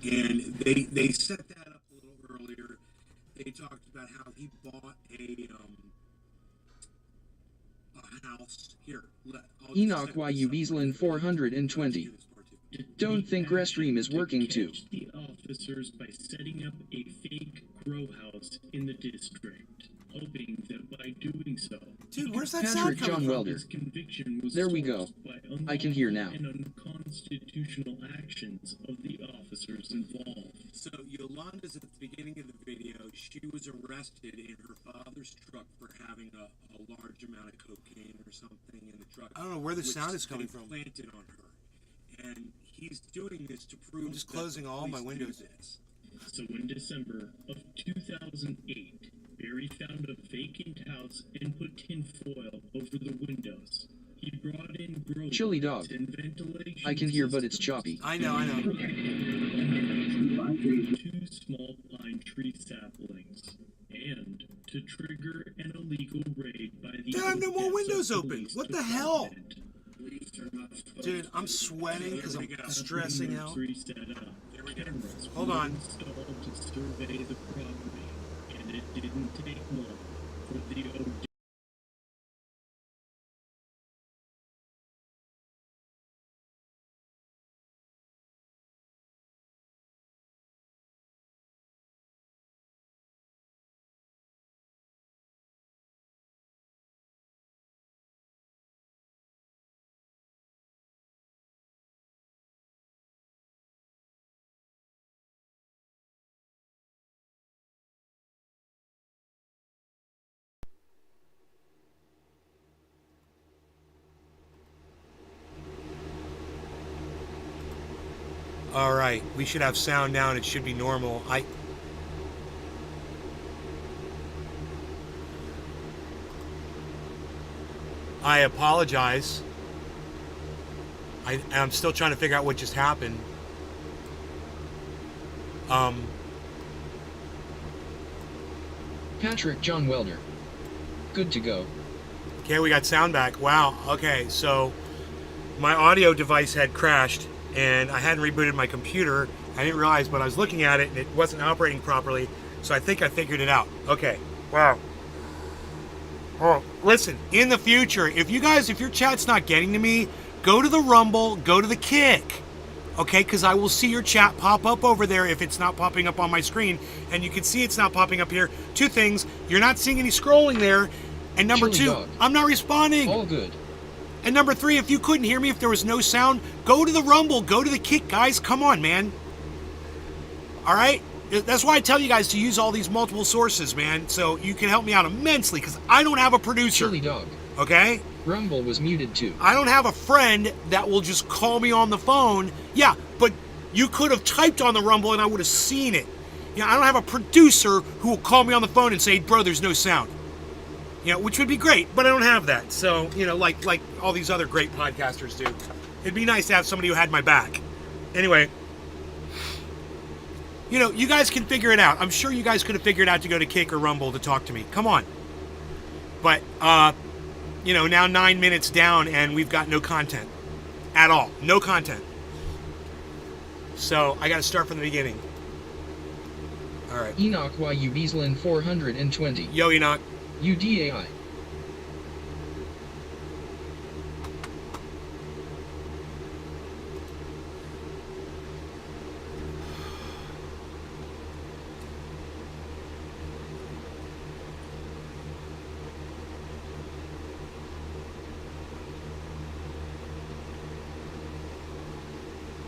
And they set that up a little earlier. They talked about how he bought a house here. I'll just Enoch set this up for YUBeaslin you. Let's 420. do this part too. Don't think Restream is working too. Catch the officers by setting up a fake grow house in the district, hoping that by doing so, Dude, where's that Patrick sound John coming from? Welder. his conviction was There we go. solved by I can hear now. unlawful and unconstitutional actions of the officers involved. So Yolanda's at the beginning of the video. She was arrested in her father's truck for having a large amount of cocaine or something in the truck. I don't know where the which sound is they coming from. planted on her, and he's doing this to prove. I'm just that closing the all my police do windows. this. So in December of 2008, Barry found a vacant house and put tinfoil over the windows. He brought in grow Chili dog. lights and ventilation I can hear, but it's systems. choppy. I know. Two small pine tree saplings, and to trigger an illegal raid by the Damn, no more Odessa windows open. Police What the hell? Department. Dude, I'm sweating because I'm stressing out. Tree set up. Cameras Hold were on. installed to survey the property, and it didn't take long for the All right, we should have sound now, and it should be normal. I apologize. I'm still trying to figure out what just happened. Patrick John Welder. Good to go. Okay, we got sound back. Wow. Okay, so my audio device had crashed, and I hadn't rebooted my computer. I didn't realize, but I was looking at it, and it wasn't operating properly. So I think I figured it out. Okay. Wow. Oh, listen, in the future, if your chat's not getting to me, go to the Rumble, go to the Kick. Okay, because I will see your chat pop up over there if it's not popping up on my screen. And you can see it's not popping up here. Two things, you're not seeing any scrolling there. And number Chili two, dog. I'm not responding. All good. And number three, if you couldn't hear me, if there was no sound, go to the Rumble, go to the Kick, guys. Come on, man. All right? That's why I tell you guys to use all these multiple sources, man, so you can help me out immensely, because I don't have a producer. Chili dog. Okay? Rumble was muted too. I don't have a friend that will just call me on the phone. Yeah, but you could have typed on the Rumble and I would have seen it. You know, I don't have a producer who will call me on the phone and say, bro, there's no sound. You know, which would be great, but I don't have that. So, you know, like all these other great podcasters do. It'd be nice to have somebody who had my back. Anyway, you know, you guys can figure it out. I'm sure you guys could have figured out to go to Kick or Rumble to talk to me. Come on. But, you know, now 9 minutes down and we've got no content at all. No content. So I got to start from the beginning. All right. Enoch YUBeaslin 420. Yo, Enoch. UDAI.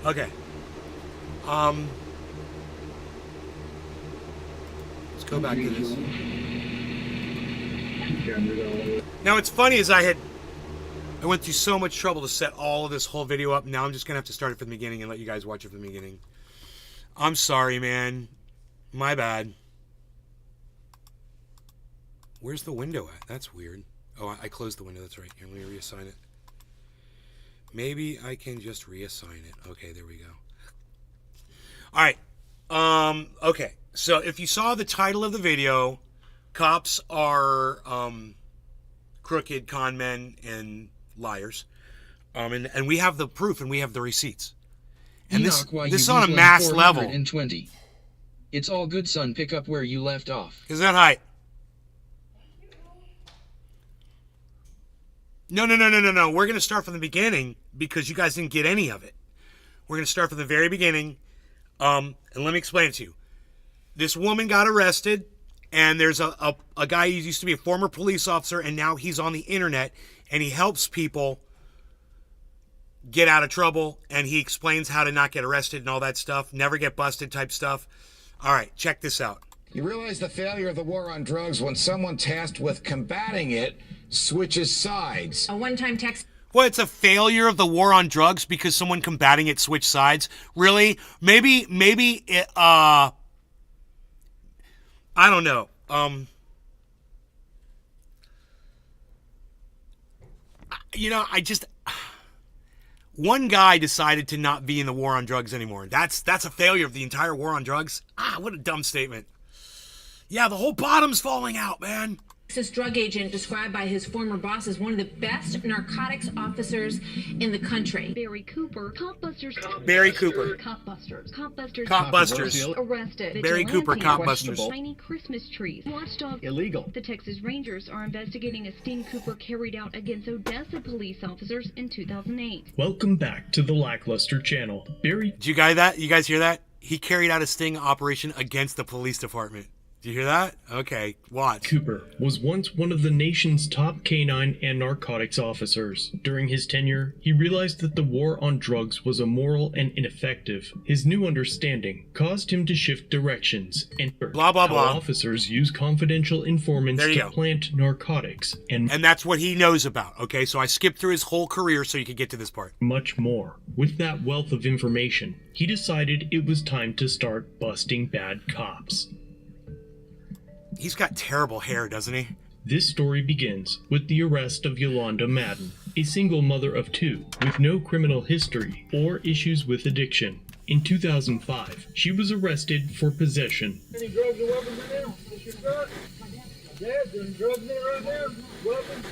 Okay. Let's go back to this. Now, what's funny is I went through so much trouble to set all of this whole video up. Now I'm just going to have to start it from the beginning and let you guys watch it from the beginning. I'm sorry, man. My bad. Where's the window at? That's weird. Oh, I closed the window. That's right. Here, let me reassign it. Maybe I can just reassign it. Okay, there we go. All right. Okay. So if you saw the title of the video, cops are crooked con men and liars. And we have the proof and we have the receipts. And this Enoch is on a mass level. 420. It's all good, son. Pick up where you left off. Is that height? No. We're going to start from the beginning because you guys didn't get any of it. We're going to start from the very beginning. And let me explain it to you. This woman got arrested, and there's a guy who used to be a former police officer, and now he's on the internet, and he helps people get out of trouble, and he explains how to not get arrested and all that stuff, never get busted type stuff. All right, check this out. You realize the failure of the war on drugs when someone tasked with combating it switches sides. A one-time text. Well, it's a failure of the war on drugs because someone combating it switched sides. Really? Maybe it, I don't know. One guy decided to not be in the war on drugs anymore. That's a failure of the entire war on drugs. What a dumb statement. Yeah, the whole bottom's falling out, man. This drug agent described by his former boss as one of the best narcotics officers in the country. Barry Cooper, Copbusters. Barry Cooper. Copbusters. Copbusters. Copbusters. Arrested. Barry Cooper, Copbusters. Tiny Christmas trees. Watchdog. Illegal. The Texas Rangers are investigating a sting Cooper carried out against Odessa police officers in 2008. Welcome back to the Lackluster channel. Barry... Did you guys hear that? He carried out a sting operation against the police department. Do you hear that? Okay, watch. Cooper was once one of the nation's top canine and narcotics officers. During his tenure, he realized that the war on drugs was immoral and ineffective. His new understanding caused him to shift directions and blah blah blah. Officers use confidential informants to plant narcotics and that's what he knows about. Okay, so I skipped through his whole career so you could get to this part. Much more. With that wealth of information, he decided it was time to start busting bad cops. He's got terrible hair, doesn't he? This story begins with the arrest of Yolanda Madden, a single mother of two with no criminal history or issues with addiction. In 2005, she was arrested for possession. Any drugs or weapons in there? What's your truck? Dad, there's drugs in there right now? Weapons?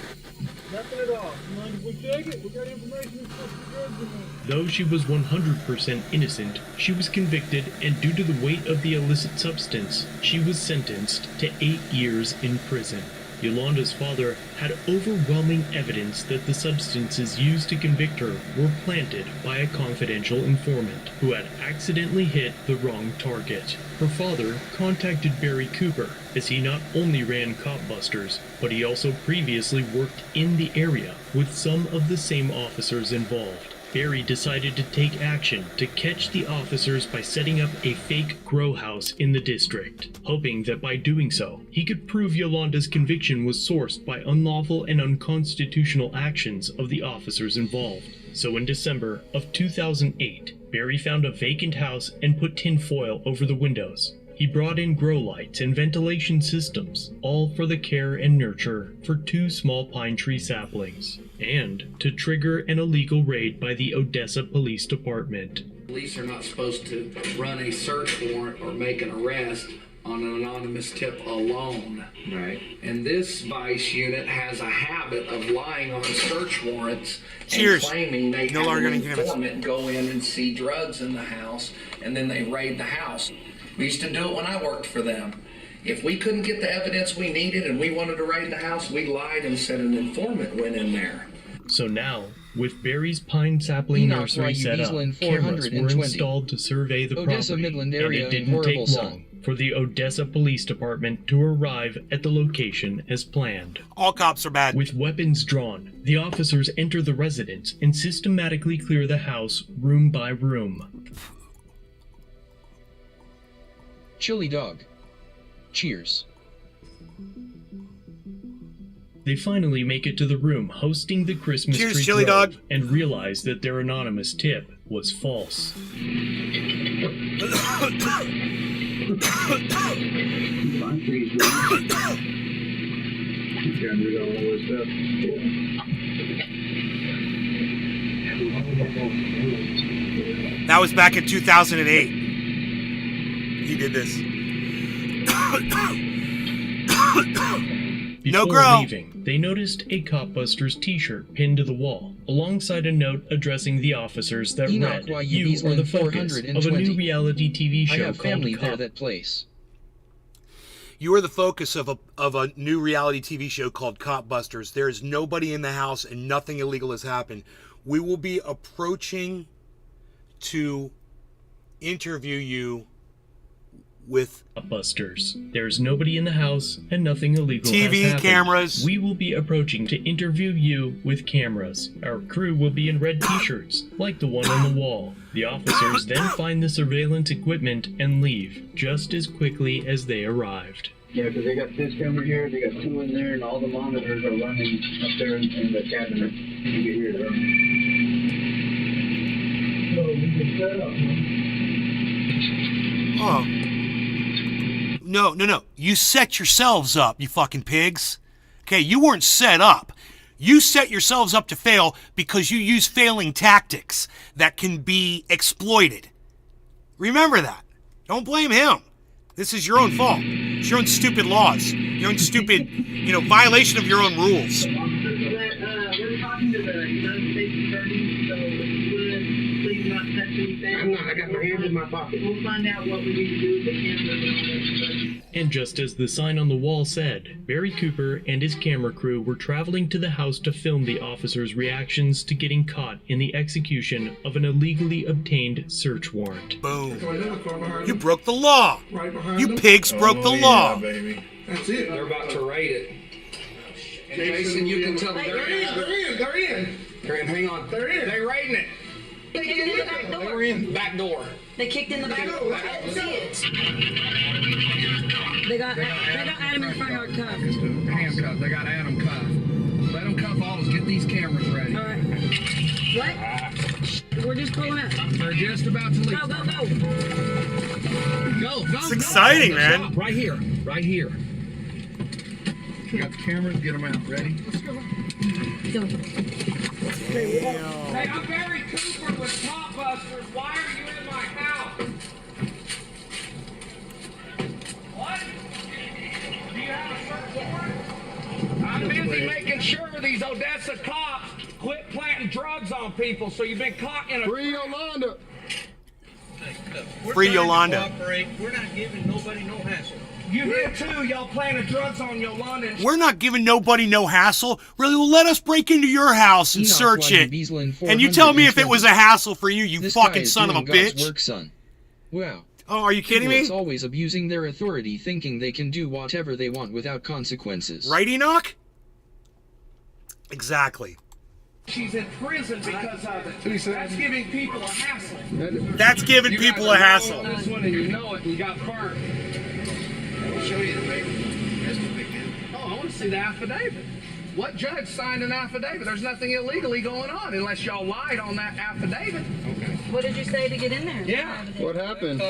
Nothing at all. You mind if we check it? We got information that's supposed to be drugs in there. Though she was 100% innocent, she was convicted, and due to the weight of the illicit substance, she was sentenced to 8 years in prison. Yolanda's father had overwhelming evidence that the substances used to convict her were planted by a confidential informant who had accidentally hit the wrong target. Her father contacted Barry Cooper, as he not only ran Copbusters, but he also previously worked in the area with some of the same officers involved. Barry decided to take action to catch the officers by setting up a fake grow house in the district, hoping that by doing so, he could prove Yolanda's conviction was sourced by unlawful and unconstitutional actions of the officers involved. So in December of 2008, Barry found a vacant house and put tinfoil over the windows. He brought in grow lights and ventilation systems, all for the care and nurture for 2 small pine tree saplings, and to trigger an illegal raid by the Odessa Police Department. Police are not supposed to run a search warrant or make an arrest on an anonymous tip alone. Right. And this vice unit has a habit of lying on search warrants and claiming they have an informant go in and see drugs in the house, and then they raid the house. We used to do it when I worked for them. If we couldn't get the evidence we needed and we wanted to raid the house, we lied and said an informant went in there. So now, with Barry's pine sapling nursery set up, cameras were installed to survey the Odessa, property, Midland and area it didn't take long sun. for the Odessa Police Department to arrive at the location as planned. All cops are bad. With weapons drawn, the officers enter the residence and systematically clear the house room by room. Chili dog. Cheers. They finally make it to the room hosting the Christmas tree Chili grove dog. and realize that their anonymous tip was false. That was back in 2008. He did this. Before leaving, they noticed a Copbusters t-shirt pinned to the wall. alongside a note addressing the officers that Enoch, read, why "You are the focus of a new reality TV show I have family called there Cop." that place. You are the focus of a new reality TV show called Cop Busters. There is nobody in the house and nothing illegal has happened. We will be approaching to interview you with Busters. There's nobody in the house and nothing illegal TV has happened. cameras. We will be approaching to interview you with cameras. Our crew will be in red t-shirts, like the one on the wall. The officers then find the surveillance equipment and leave, just as quickly as they arrived. Yeah, because they got this camera here, they got two in there, and all the monitors are running up there in the cabinet. You can hear them. So we can set up, Oh. No. You set yourselves up, you fucking pigs. Okay, you weren't set up. You set yourselves up to fail because you use failing tactics that can be exploited. Remember that. Don't blame him. This is your own fault. It's your own stupid laws. Your own stupid, violation of your own rules. We're talking to the United States Attorney, so if you would please not touch anything. I'm not. I got my hands in my pocket. We'll find out what we need to do with the cameras and all that stuff. And just as the sign on the wall said, Barry Cooper and his camera crew were traveling to the house to film the officers' reactions to getting caught in the execution of an illegally obtained search warrant. Boom. You broke the law. You pigs broke the law. Baby. That's it. They're about to raid it. And Jason, you can tell them they're in. They're in. Hang on. They're in. They're raiding it. They kicked in the back door. They're in. Back door. They kicked in the back door. I didn't see it. They got Adam in front yard cuffed. Handcuffed. They got Adam cuffed. Let them cuff all of us. Get these cameras ready. All right. What? We're just pulling up. They're just about to leave. Go. It's exciting, man. Right here. You got the cameras. Get them out. Ready? Go. Hey, I'm Barry Cooper with Cop Busters. Why are you in my house? What? Do you have a search warrant? I'm busy making sure these Odessa cops quit planting drugs on people, so you've been caught in a... Free Yolanda. Free Yolanda. We're not giving nobody no hassle. You here too, y'all planting drugs on Yolanda. We're not giving nobody no hassle. Really, well, let us break into your house and search it. And you tell me if it was a hassle for you, you fucking son of a bitch. Work, son. Wow. Oh, are you kidding me? It's always abusing their authority, thinking they can do whatever they want without consequences. Right, Enoch? Exactly. She's in prison because of it. That's giving people a hassle. That's giving people a hassle. This one and you know it and you got burnt. I'll show you the paper. That's no big deal. Oh, I want to see the affidavit. What judge signed an affidavit? There's nothing illegally going on unless y'all lied on that affidavit. Okay. What did you say to get in there? Yeah. What happened?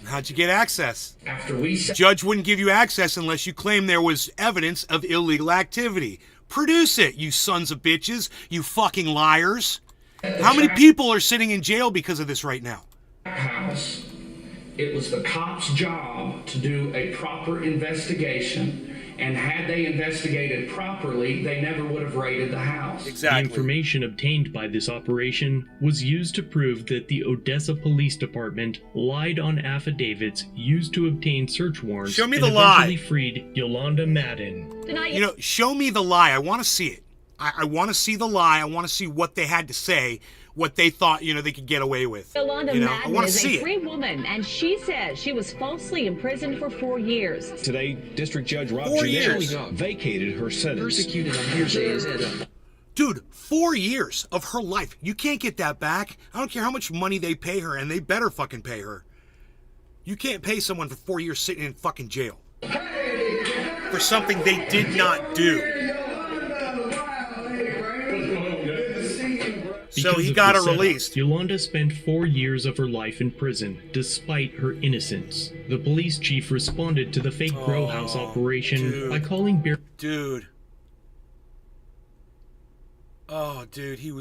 How'd you get access? After we Judge wouldn't give you access unless you claim there was evidence of illegal activity. Produce it, you sons of bitches, you fucking liars. How many people are sitting in jail because of this right now? house, it was the cop's job to do a proper investigation. And had they investigated properly, they never would have raided the house. Exactly. The information obtained by this operation was used to prove that the Odessa Police Department lied on affidavits used to obtain search warrants. Show me and the lie. eventually freed Yolanda Madden. You know, show me the lie. I want to see it. I want to see the lie. I want to see what they had to say, what they thought, you know, they could get away with. Yolanda I want to see is a free woman, and she says she was falsely imprisoned for 4 years. Today, District Judge Rob 4 years. vacated her sentence. Persecuted on hearsay is Ed. Dude, 4 years of her life. You can't get that back. I don't care how much money they pay her, and they better fucking pay her. You can't pay someone for 4 years sitting in fucking jail for something they did not do. So he got her released. Yolanda spent 4 years of her life in prison, despite her innocence. The police chief responded to the fake grow house operation by calling Barry. Dude. Oh, dude, that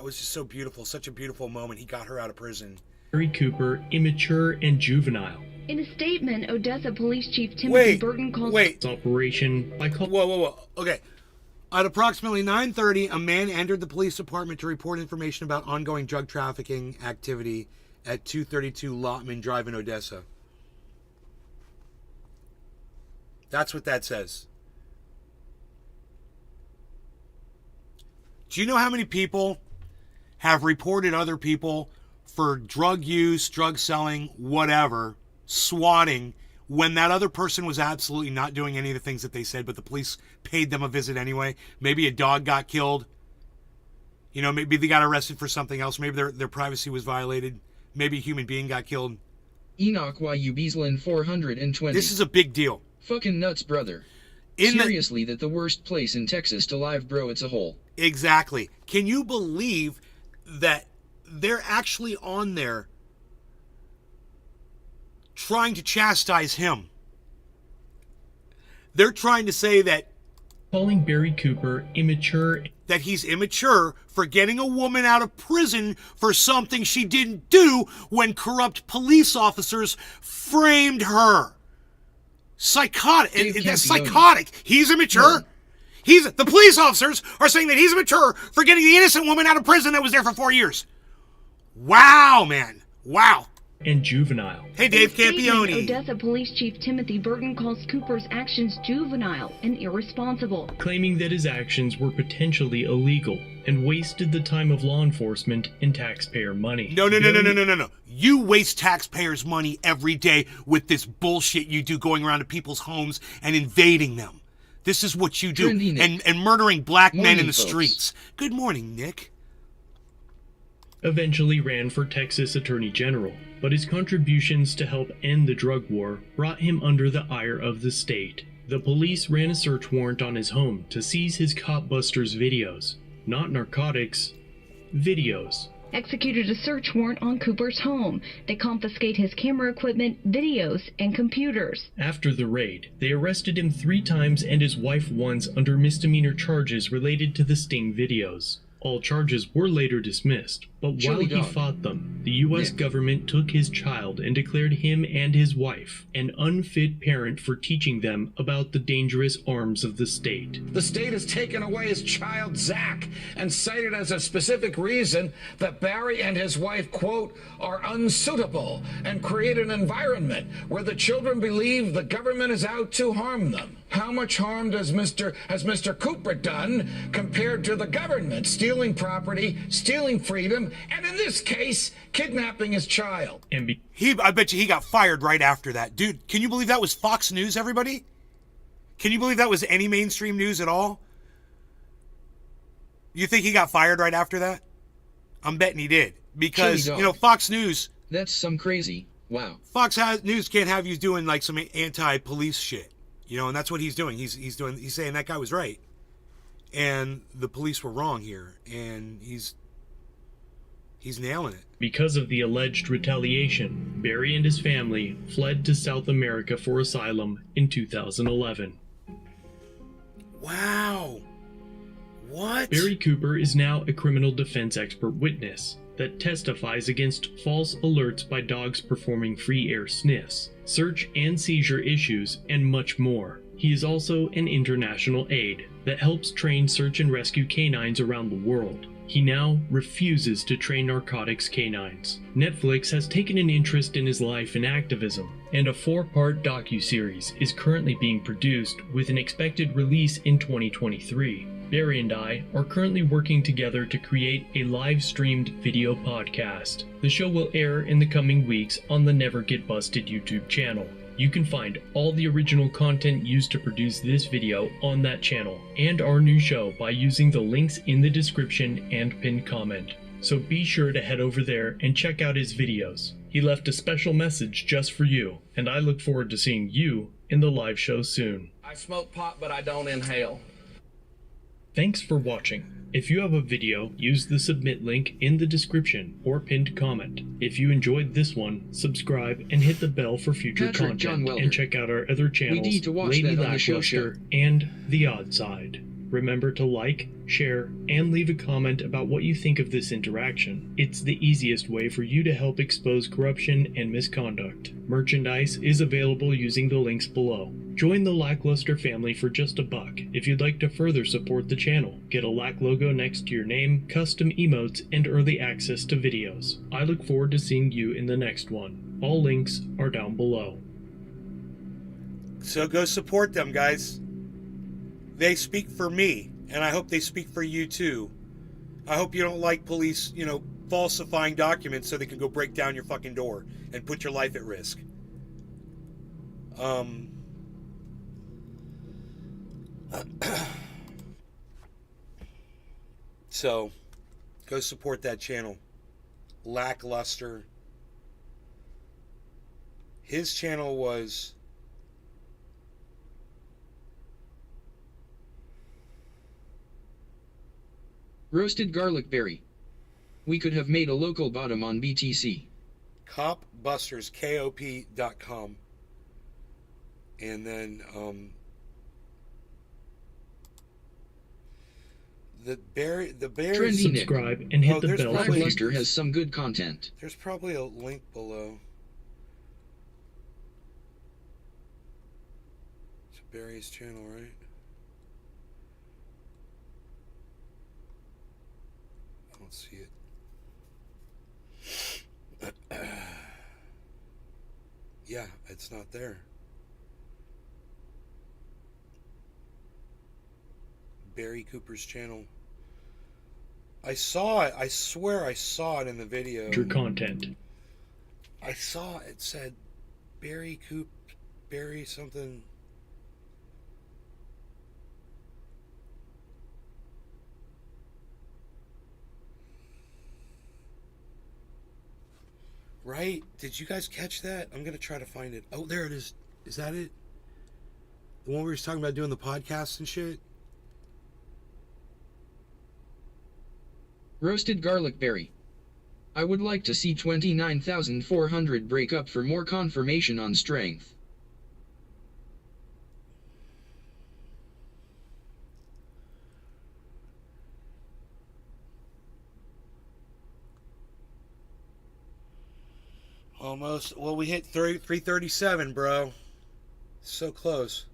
was just so beautiful. Such a beautiful moment. He got her out of prison. Barry Cooper, immature and juvenile. In a statement, Odessa Police Chief Timothy Burton called this operation by calling. Whoa. Okay. At approximately 9:30, a man entered the police department to report information about ongoing drug trafficking activity at 232 Lotman Drive in Odessa. That's what that says. Do you know how many people have reported other people for drug use, drug selling, whatever, swatting, when that other person was absolutely not doing any of the things that they said, but the police paid them a visit anyway? Maybe a dog got killed. You know, maybe they got arrested for something else. Maybe their privacy was violated. Maybe a human being got killed. Enoch YU Beaslin 420. This is a big deal. Fucking nuts, brother. Seriously, that the worst place in Texas to live, bro, it's a hole. Exactly. Can you believe that they're actually on there trying to chastise him? They're trying to say that calling Barry Cooper immature, that he's immature for getting a woman out of prison for something she didn't do when corrupt police officers framed her. Psychotic. That's psychotic. He's immature. No. The police officers are saying that he's immature for getting the innocent woman out of prison that was there for 4 years. Wow, man. Wow. And juvenile. Hey, Dave Campione. Odessa Police Chief Timothy Burton calls Cooper's actions juvenile and irresponsible, claiming that his actions were potentially illegal and wasted the time of law enforcement and taxpayer money. No. You waste taxpayers' money every day with this bullshit you do, going around to people's homes and invading them. This is what you do, and murdering black men in the streets. Good morning, Nick. Eventually ran for Texas Attorney General, but his contributions to help end the drug war brought him under the ire of the state. The police ran a search warrant on his home to seize his Cop Busters videos. Not narcotics, videos. Executed a search warrant on Cooper's home. They confiscate his camera equipment, videos, and computers. After the raid, they arrested him 3 times and his wife once under misdemeanor charges related to the Sting videos. All charges were later dismissed, but while he fought them, the U.S. government took his child and declared him and his wife an unfit parent for teaching them about the dangerous arms of the state. The state has taken away his child, Zach, and cited as a specific reason that Barry and his wife, quote, are unsuitable and create an environment where the children believe the government is out to harm them. How much harm has Mr. Cooper done compared to the government? Stealing property, stealing freedom, and in this case, kidnapping his child. I bet you he got fired right after that. Dude, can you believe that was Fox News, everybody? Can you believe that was any mainstream news at all? You think he got fired right after that? I'm betting he did. Because, Fox News... That's some crazy. Wow. Fox News can't have you doing, like, some anti-police shit. And that's what he's doing. He's saying that guy was right. And the police were wrong here. And he's nailing it. Because of the alleged retaliation, Barry and his family fled to South America for asylum in 2011. Wow. What? Barry Cooper is now a criminal defense expert witness that testifies against false alerts by dogs performing free air sniffs, search and seizure issues, and much more. He is also an international aide that helps train search and rescue canines around the world. He now refuses to train narcotics canines. Netflix has taken an interest in his life and activism, and a 4-part docuseries is currently being produced with an expected release in 2023. Barry and I are currently working together to create a live-streamed video podcast. The show will air in the coming weeks on the Never Get Busted YouTube channel. You can find all the original content used to produce this video on that channel and our new show by using the links in the description and pinned comment. So be sure to head over there and check out his videos. He left a special message just for you, and I look forward to seeing you in the live show soon. I smoke pot, but I don't inhale. Thanks for watching. If you have a video, use the submit link in the description or pinned comment. If you enjoyed this one, subscribe and hit the bell for future content. And check out our other channels, Lady Lackluster and The Odd Side. Remember to like, share, and leave a comment about what you think of this interaction. It's the easiest way for you to help expose corruption and misconduct. Merchandise is available using the links below. Join the Lackluster family for just $1. If you'd like to further support the channel, get a Lack logo next to your name, custom emotes, and early access to videos. I look forward to seeing you in the next one. All links are down below. So go support them, guys. They speak for me, and I hope they speak for you too. I hope you don't like police, falsifying documents so they can go break down your fucking door and put your life at risk. So, go support that channel. Lackluster. His channel was... Roasted garlic berry. We could have made a local bottom on BTC. Copbusters, KOP.com. And then, the berry Trendy subscribe and hit the bell. Lackluster has some good content. There's probably a link below. It's Barry's channel, right? I don't see it. Yeah, it's not there. Barry Cooper's channel. I saw it. I swear I saw it in the video. Your content. I saw it said Barry something. Right? Did you guys catch that? I'm going to try to find it. Oh, there it is. Is that it? The one we were talking about doing the podcast and shit? Roasted garlic berry. I would like to see 29,400 break up for more confirmation on strength. Almost. Well, we hit 337, bro. So close.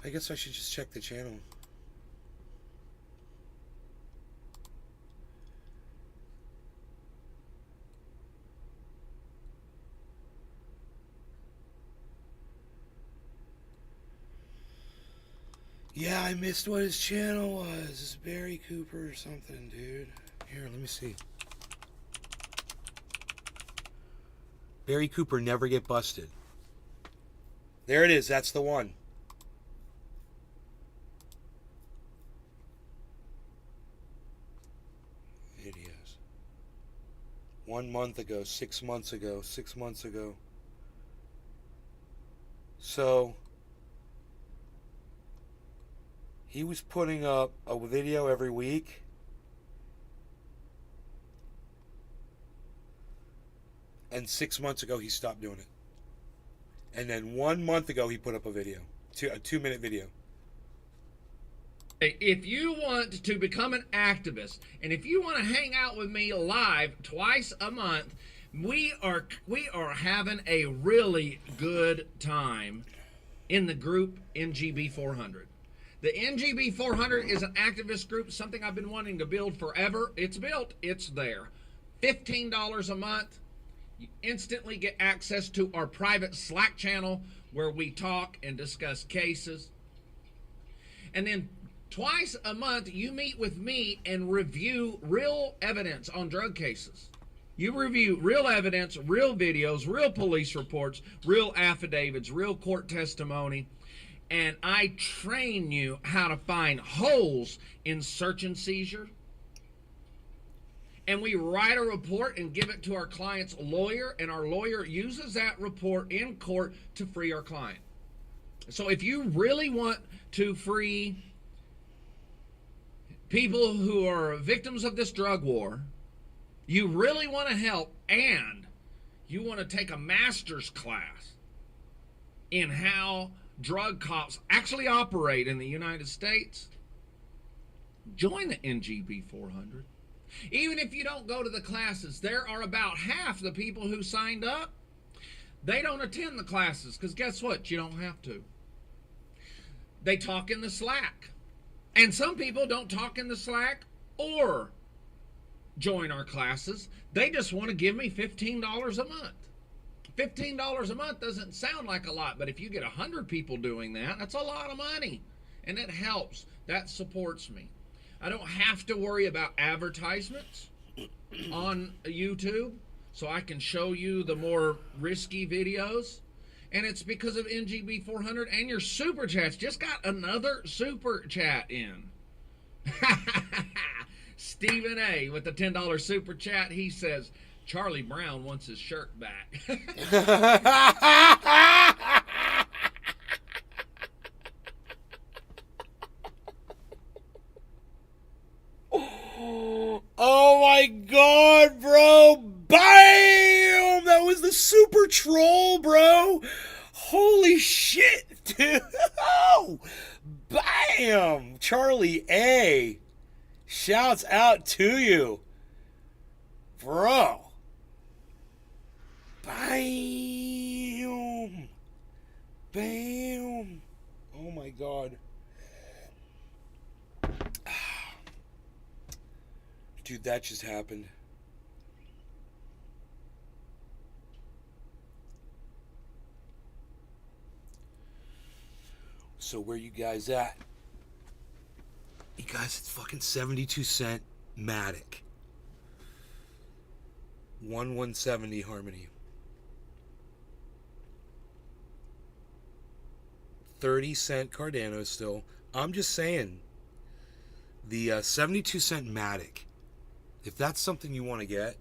I guess I should just check the channel. Yeah, I missed what his channel was. It's Barry Cooper or something, dude. Here, let me see. Barry Cooper never get busted. There it is. That's the one. Videos. 1 month ago, 6 months ago, 6 months ago. So... he was putting up a video every week. And 6 months ago, he stopped doing it. And then 1 month ago, he put up a video. A 2-minute video. If you want to become an activist, and if you want to hang out with me live twice a month, we are having a really good time in the group NGB 400. The NGB 400 is an activist group, something I've been wanting to build forever. It's built. It's there. $15 a month. You instantly get access to our private Slack channel where we talk and discuss cases. And then twice a month, you meet with me and review real evidence on drug cases. You review real evidence, real videos, real police reports, real affidavits, real court testimony. And I train you how to find holes in search and seizure. And we write a report and give it to our client's lawyer, and our lawyer uses that report in court to free our client. So if you really want to free people who are victims of this drug war, you really want to help, and you want to take a master's class in how drug cops actually operate in the United States, join the NGB 400. Even if you don't go to the classes, there are about half the people who signed up. They don't attend the classes because guess what? You don't have to. They talk in the Slack. And some people don't talk in the Slack or join our classes. They just want to give me $15 a month. $15 a month doesn't sound like a lot, but if you get 100 people doing that, that's a lot of money. And it helps. That supports me. I don't have to worry about advertisements on YouTube, so I can show you the more risky videos. And it's because of NGB 400 and your super chats. Just got another super chat in. Stephen A. with the $10 super chat. He says, Charlie Brown wants his shirt back. Oh my god, bro. Bam! That was the super troll, bro. Holy shit, dude. Oh, bam! Charlie A. Shouts out to you. Bro. Bam! Bam! Oh my god. Dude, that just happened. So where you guys at? You guys, it's fucking 72-cent Matic. 1170 Harmony. 30-cent Cardano still. I'm just saying, the 72-cent Matic, if that's something you want to get,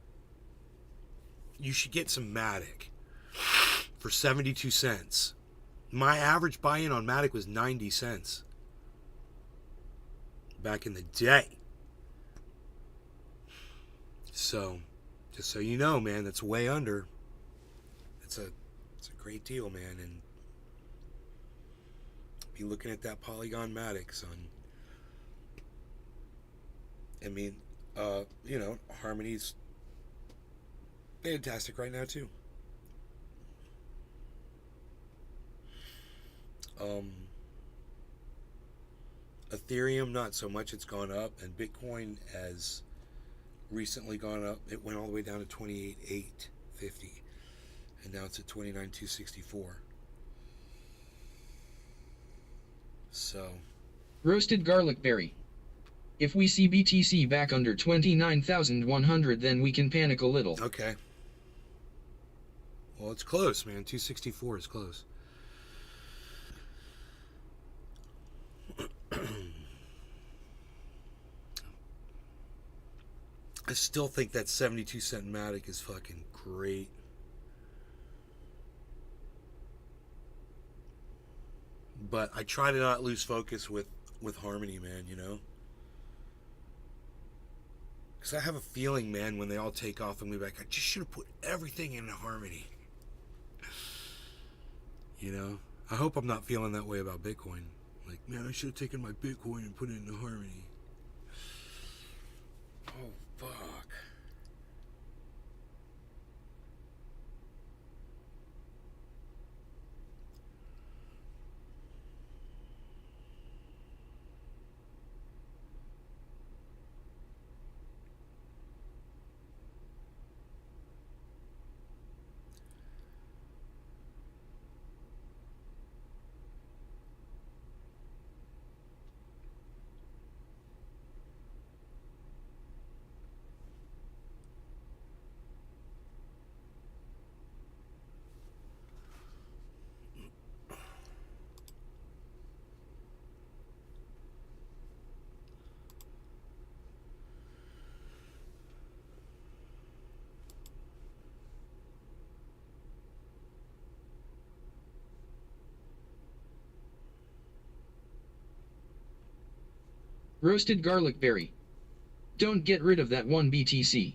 you should get some Matic for 72 cents. My average buy-in on Matic was 90 cents back in the day. So, just so you know, man, that's way under. It's a great deal, man, and be looking at that Polygon Matic, son. I mean, you know, Harmony's fantastic right now too. Ethereum, not so much. It's gone up, and Bitcoin has recently gone up. It went all the way down to 28,850, and now it's at 29,264. So, Roasted garlic berry. If we see BTC back under 29,100, then we can panic a little. Okay. Well, it's close, man. 264 is close. I still think that 72-cent Matic is fucking great. But I try to not lose focus with Harmony, man, you know? Because I have a feeling, man, when they all take off, I'm going to be like, I just should have put everything into Harmony. You know? I hope I'm not feeling that way about Bitcoin. Like, man, I should have taken my Bitcoin and put it into Harmony. Oh, fuck. Roasted garlic berry. Don't get rid of that one BTC.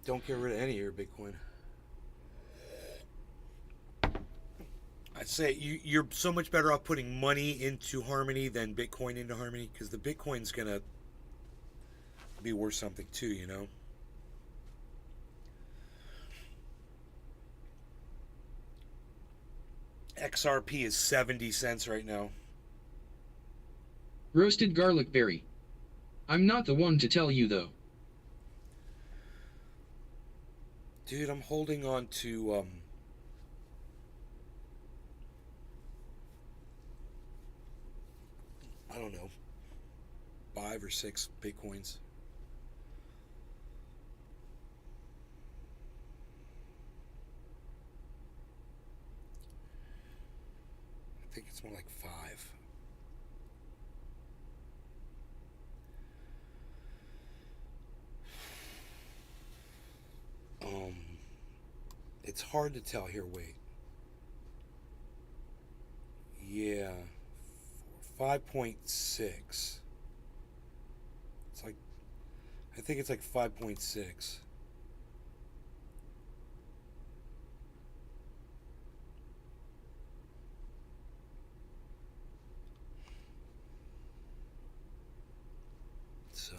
Don't get rid of any of your Bitcoin. I'd say you're so much better off putting money into Harmony than Bitcoin into Harmony, because the Bitcoin's gonna be worth something too, you know? XRP is 70 cents right now. Roasted garlic berry. I'm not the one to tell you though. Dude, I'm holding on to, I don't know, 5 or 6 Bitcoins. I think it's more like 5. It's hard to tell here. Wait. Yeah. 5.6. It's like, I think it's like 5.6. So.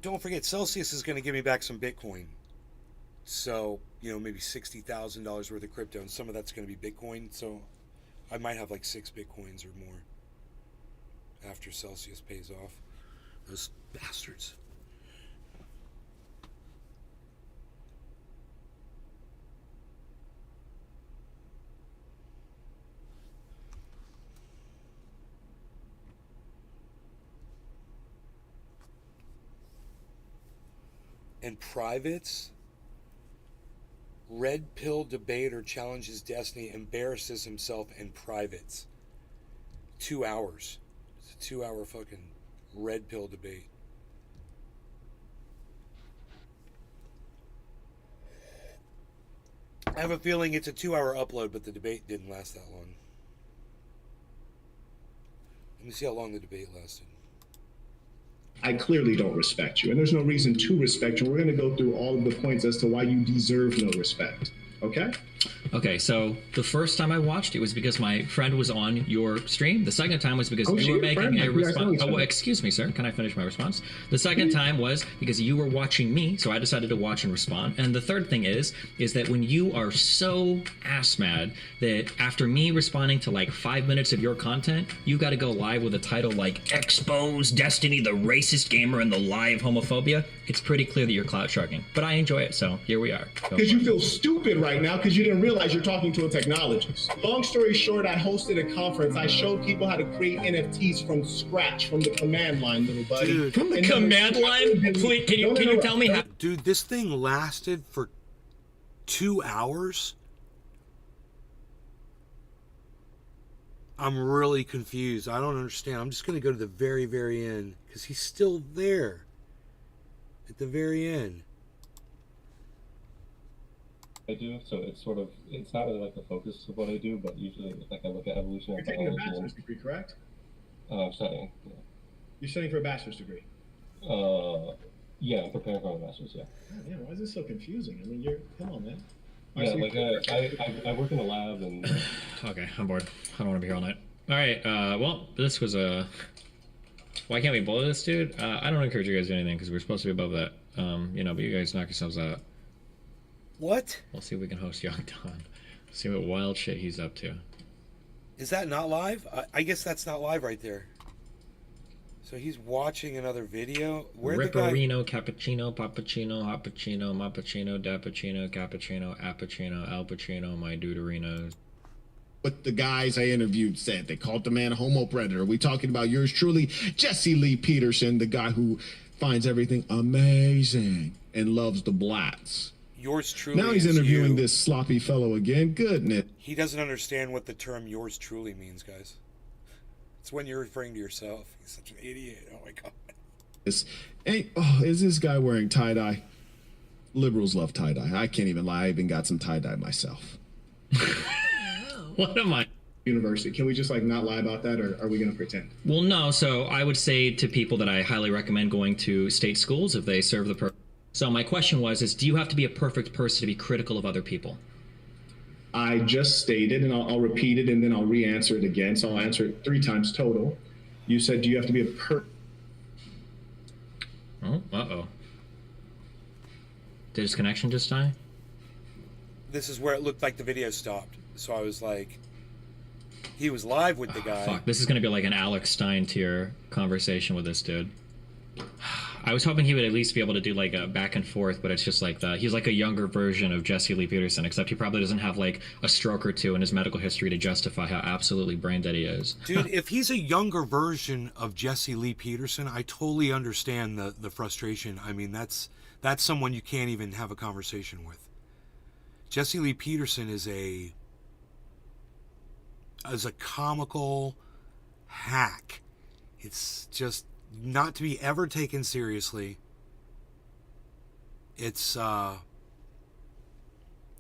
Don't forget, Celsius is going to give me back some Bitcoin. So, you know, maybe $60,000 worth of crypto, and some of that's going to be Bitcoin. So, I might have like 6 Bitcoins or more after Celsius pays off. Those bastards. And privates, red pill debater challenges destiny, embarrasses himself in privates. 2 hours. It's a 2-hour fucking red pill debate. I have a feeling it's a 2-hour upload, but the debate didn't last that long. Let me see how long the debate lasted. I clearly don't respect you, and there's no reason to respect you. We're going to go through all of the points as to why you deserve no respect. Okay? Okay, so the first time I watched it was because my friend was on your stream. The second time was because you were making a response. Oh, well, excuse me, sir. Can I finish my response? The second time was because you were watching me, so I decided to watch and respond. And the third thing is that when you are so ass mad that after me responding to like 5 minutes of your content, you got to go live with a title like "Expose Destiny, the Racist Gamer and the Lie of Homophobia," it's pretty clear that you're clout sharking. But I enjoy it, so here we are. Because you feel stupid right now because you didn't realize you're talking to a technologist. Long story short, I hosted a conference. I showed people how to create NFTs from scratch, from the command line, little buddy. Dude. From the command line? Please, can you tell me how? Dude, this thing lasted for 2 hours? I'm really confused. I don't understand. I'm just going to go to the very, very end because he's still there at the very end. I do, so it's sort of, it's not really like the focus of what I do, but usually like I look at evolutionary biology. You're taking a bachelor's degree, correct? I'm studying, yeah. You're studying for a bachelor's degree? Yeah, I'm preparing for my master's, yeah. Oh, yeah, why is this so confusing? I mean, come on, man. Yeah, like I work in a lab and... Okay, I'm bored. I don't want to be here all night. All right, well, this was a... Why can't we blow this, dude? I don't encourage you guys to do anything because we're supposed to be above that. You know, but you guys knock yourselves out. What? We'll see if we can host Young Don. See what wild shit he's up to. Is that not live? I guess that's not live right there. So he's watching another video? Where'd Ripperino, cappuccino, pappuccino, hoppuccino, mappuccino, dappuccino, cappuccino, appuccino, al pacino, my deuterino. What the guys I interviewed said. They called the man a homo predator. We talking about yours truly, Jesse Lee Peterson, the guy who finds everything amazing and loves the blacks. Yours truly. Now he's interviewing this sloppy fellow again. Goodness. He doesn't understand what the term yours truly means, guys. It's when you're referring to yourself. He's such an idiot. Oh my god. Is this guy wearing tie-dye? Liberals love tie-dye. I can't even lie. I even got some tie-dye myself. What am I? University. Can we just like not lie about that, or are we going to pretend? Well, no. So I would say to people that I highly recommend going to state schools if they serve the purpose. So my question is do you have to be a perfect person to be critical of other people? I just stated, and I'll repeat it, and then I'll re-answer it again. So I'll answer it 3 times total. You said, do you have to be a Oh, uh-oh. Did his connection just die? This is where it looked like the video stopped. So I was like, he was live with the guy. Fuck, this is going to be like an Alex Stein tier conversation with this dude. I was hoping he would at least be able to do like a back and forth, but it's just like he's like a younger version of Jesse Lee Peterson, except he probably doesn't have like a stroke or two in his medical history to justify how absolutely brain dead he is. Dude, if he's a younger version of Jesse Lee Peterson, I totally understand the frustration. I mean, that's someone you can't even have a conversation with. Jesse Lee Peterson is a comical hack. It's just not to be ever taken seriously. It's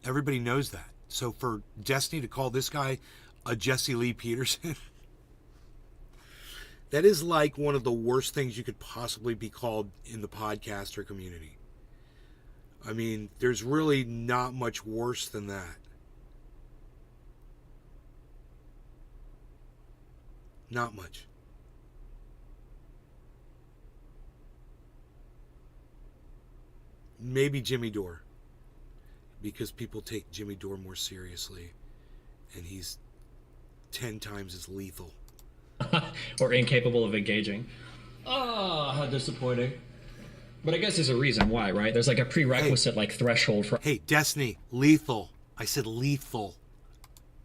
everybody knows that. So for Destiny to call this guy a Jesse Lee Peterson, that is like one of the worst things you could possibly be called in the podcaster community. I mean, there's really not much worse than that. Not much. Maybe Jimmy Dore, because people take Jimmy Dore more seriously, and he's 10 times as lethal. Or incapable of engaging. Oh, how disappointing. But I guess there's a reason why, right? There's like a prerequisite like threshold for Destiny, lethal. I said lethal.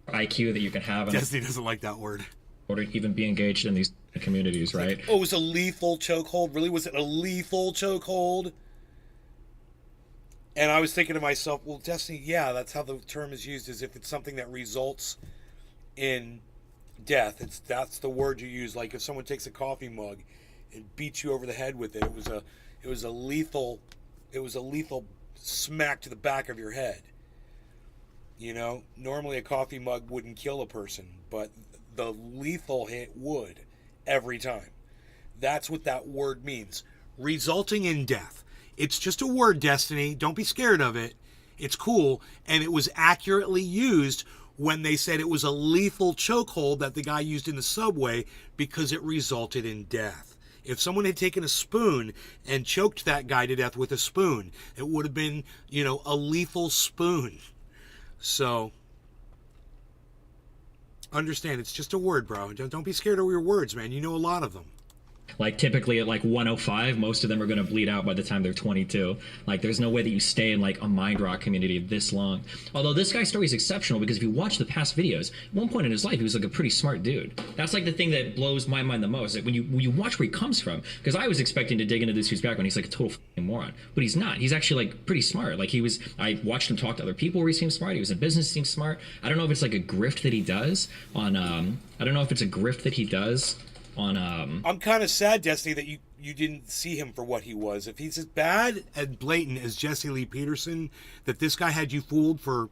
IQ that you can have. Destiny doesn't like that word. In order to even be engaged in these communities, right? Oh, it was a lethal chokehold? Really? Was it a lethal chokehold? And I was thinking to myself, well, Destiny, yeah, that's how the term is used, is if it's something that results in death. That's the word you use. Like if someone takes a coffee mug and beats you over the head with it, it was a lethal smack to the back of your head. You know, normally a coffee mug wouldn't kill a person, but the lethal hit would every time. That's what that word means. Resulting in death. It's just a word, Destiny. Don't be scared of it. It's cool. And it was accurately used when they said it was a lethal chokehold that the guy used in the subway because it resulted in death. If someone had taken a spoon and choked that guy to death with a spoon, it would have been, a lethal spoon. So, understand, it's just a word, bro. Don't be scared of your words, man. You know a lot of them. Like typically at like 105, most of them are going to bleed out by the time they're 22. Like there's no way that you stay in like a mind rock community this long. Although this guy's story is exceptional because if you watch the past videos, at one point in his life he was like a pretty smart dude. That's like the thing that blows my mind the most. Like when you watch where he comes from, because I was expecting to dig into this dude's background. He's like a total moron, but he's not. He's actually like pretty smart. Like I watched him talk to other people where he seemed smart. He was in business, seemed smart. I don't know if it's like a grift that he does on. I'm kind of sad, Destiny, that you didn't see him for what he was. If he's as bad and blatant as Jesse Lee Peterson, that this guy had you fooled for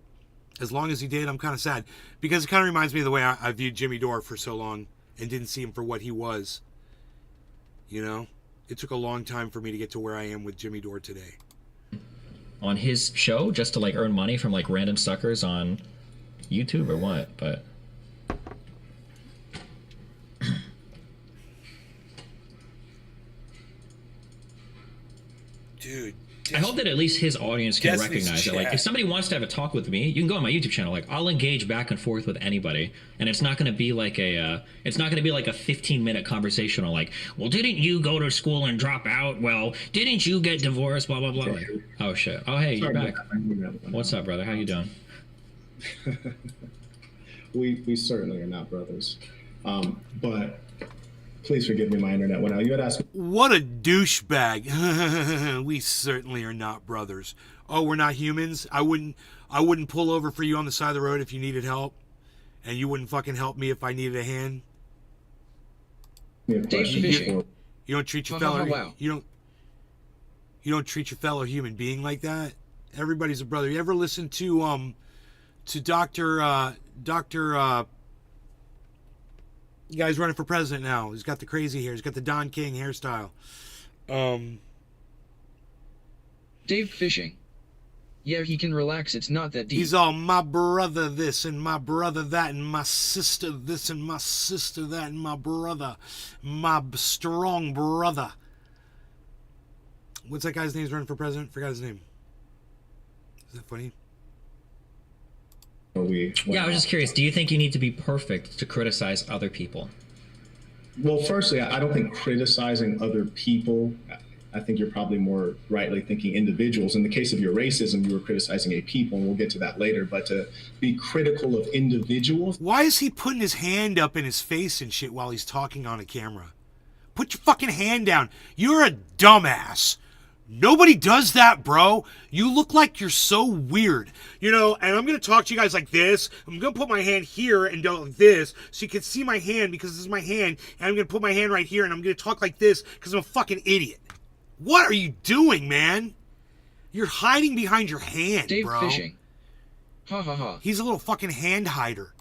as long as he did, I'm kind of sad. Because it kind of reminds me of the way I viewed Jimmy Dore for so long and didn't see him for what he was. It took a long time for me to get to where I am with Jimmy Dore today. On his show, just to like earn money from like random suckers on YouTube or what? But... Dude, I hope that at least his audience can Destiny's recognize it. Like, if somebody wants to have a talk with me, you can go on my YouTube channel. Like, I'll engage back and forth with anybody, and it's not going to be like a 15-minute conversation on like, well, didn't you go to school and drop out? Well, didn't you get divorced? Blah blah blah. Like, oh shit. Oh hey, you're back. What's up, brother? How you doing? we certainly are not brothers, but. Please forgive me, my internet went out. You had asked me. What a douchebag. We certainly are not brothers. Oh, we're not humans? I wouldn't pull over for you on the side of the road if you needed help. And you wouldn't fucking help me if I needed a hand. You don't treat your fellow you don't treat your fellow human being like that. Everybody's a brother. You ever listen to Dr. The guy's running for president now. He's got the crazy hair. He's got the Don King hairstyle. Dave fishing. Yeah, he can relax, it's not that deep. He's all my brother this and my brother that and my sister this and my sister that and my brother, my strong brother. What's that guy's name who's running for president? Forgot his name. Is that funny? Yeah, I was just curious. Do you think you need to be perfect to criticize other people? Well, firstly, I don't think criticizing other people, I think you're probably more rightly thinking individuals. In the case of your racism, you were criticizing a people, and we'll get to that later. But to be critical of individuals. Why is he putting his hand up in his face and shit while he's talking on a camera? Put your fucking hand down. You're a dumbass. Nobody does that, bro. You look like you're so weird. You know, and I'm going to talk to you guys like this. I'm going to put my hand here and go like this so you can see my hand because this is my hand. And I'm going to put my hand right here and I'm going to talk like this because I'm a fucking idiot. What are you doing, man? You're hiding behind your hand, Dave bro. fishing. Ha ha ha. He's a little fucking hand hider.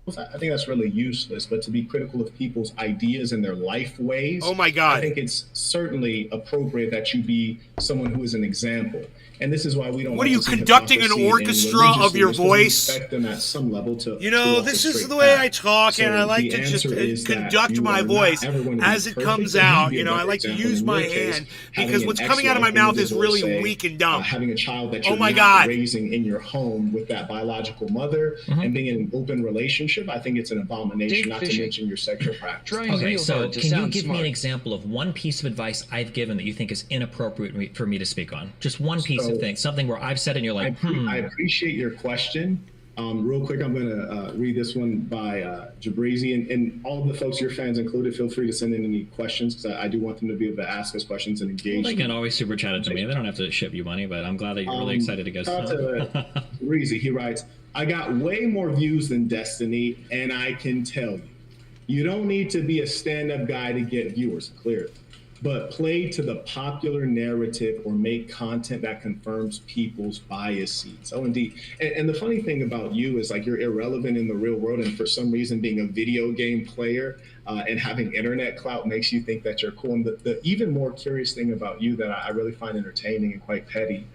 I think that's really useless, but to be critical of people's ideas and their life ways. Oh my God. I think it's certainly appropriate that you be someone who is an example. And this is why we don't. What are you conducting an orchestra of your voice? Expect them at some level to. You know, this is the way I talk, and I like to just conduct my voice as it comes out. You know, I like to use my hand because what's coming out of my mouth is really weak and dumb. Having a child that you're not raising in your home with that biological mother and being in an open relationship, I think it's an abomination. Not to mention your sexual practice. Okay, so can you give me an example of one piece of advice I've given that you think is inappropriate for me to speak on? Just one piece of thing, something where I've said and you're like, I appreciate your question. Real quick, I'm going to read this one by Jabrizi, and all of the folks, your fans included, feel free to send in any questions because I do want them to be able to ask us questions and engage. Well, they can always super chat it to me. They don't have to ship you money, but I'm glad that you're really excited to go. Jabrizi, he writes, I got way more views than Destiny, and I can tell you, you don't need to be a stand-up guy to get viewers, clearly. But play to the popular narrative or make content that confirms people's biases. Oh, indeed. And the funny thing about you is like you're irrelevant in the real world. And for some reason, being a video game player and having internet clout makes you think that you're cool. And the even more curious thing about you that I really find entertaining and quite petty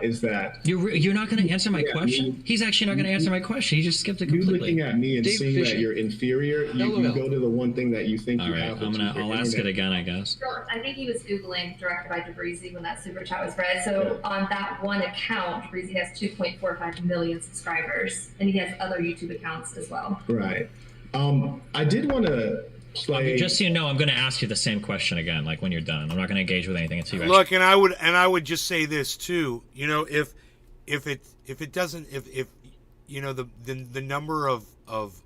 is that you're not going to answer my question. He's actually not going to answer my question. He just skipped it completely. You looking at me and seeing that you're inferior, you go to the one thing that you think you have. I'll ask it again, I guess. I think he was Googling directed by Jabrizi when that super chat was read. So on that one account, Jabrizi has 2.45 million subscribers, and he has other YouTube accounts as well. Right. I did want to play. Just so you know, I'm going to ask you the same question again, like when you're done. I'm not going to engage with anything until you. Look, and I would just say this too. You know, if it doesn't, if you know the number of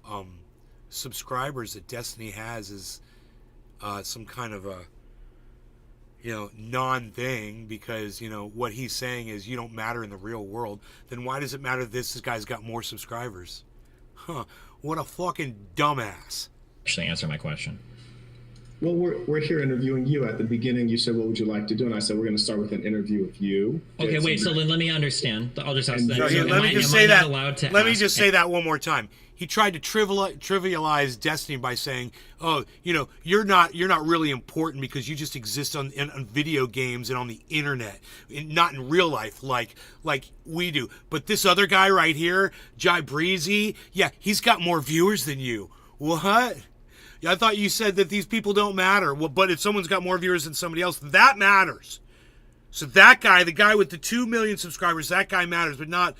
subscribers that Destiny has is some kind of a non-thing because what he's saying is you don't matter in the real world, then why does it matter this guy's got more subscribers? Huh? What a fucking dumbass. Actually answer my question. Well, we're here interviewing you. At the beginning, you said, what would you like to do? And I said, we're going to start with an interview with you. Okay, wait, so let me understand. I'll just ask that. Let me just say that. Let me just say that one more time. He tried to trivialize Destiny by saying, "Oh, you're not really important because you just exist on video games and on the internet, not in real life like we do." But this other guy right here, Jai Breezy, yeah, he's got more viewers than you. What? I thought you said that these people don't matter. Well, but if someone's got more viewers than somebody else, that matters. So that guy, the guy with the 2 million subscribers, that guy matters, but not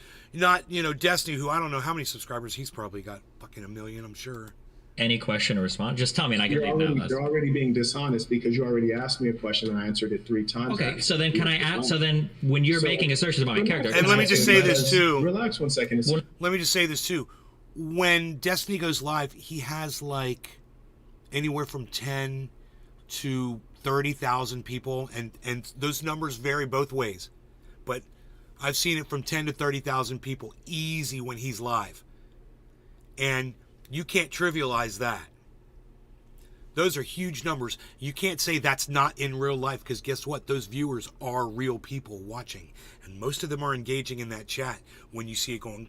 Destiny, who I don't know how many subscribers he's probably got, fucking 1 million, I'm sure. Any question or response? Just tell me and I can leave now. You're already being dishonest because you already asked me a question and I answered it 3 times. Okay, so then can I ask? So then when you're making assertions about my character, and let me just say this too. Relax 1 second. Let me just say this too. When Destiny goes live, he has like anywhere from 10 to 30,000 people, and those numbers vary both ways. But I've seen it from 10 to 30,000 people easy when he's live. And you can't trivialize that. Those are huge numbers. You can't say that's not in real life because guess what? Those viewers are real people watching. And most of them are engaging in that chat when you see it going.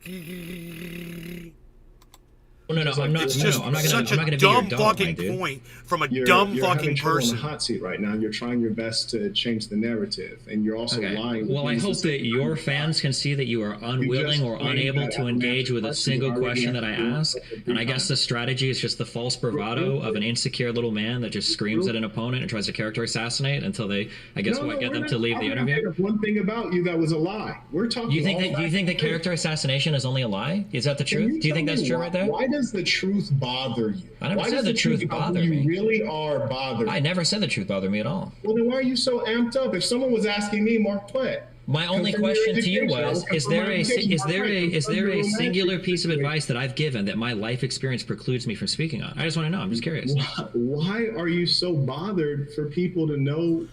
No, I'm not. It's just I'm not such gonna a be your dumb dog, fucking my dude. point from a You're dumb having fucking trouble person. on the hot seat right now. You're trying your best to change the narrative, and you're also lying. Well, I hope that your fans can see that you are unwilling or unable to engage with a single question that I ask. And I guess the strategy is just the false bravado of an insecure little man that just screams at an opponent and tries to character assassinate until they, I guess, get them to leave the interview. One thing about you that was a lie. We're talking. Do you think that character assassination is only a lie? Is that the truth? Do you think that's true right there? Why does the truth bother you? I never said the truth bothered me. You really are bothered. I never said the truth bothered me at all. Well, then why are you so amped up? If someone was asking me, Mark Platt. My only question to you was: Is there a singular piece of advice that I've given that my life experience precludes me from speaking on? I just want to know. I'm just curious. Why are you so bothered for people to know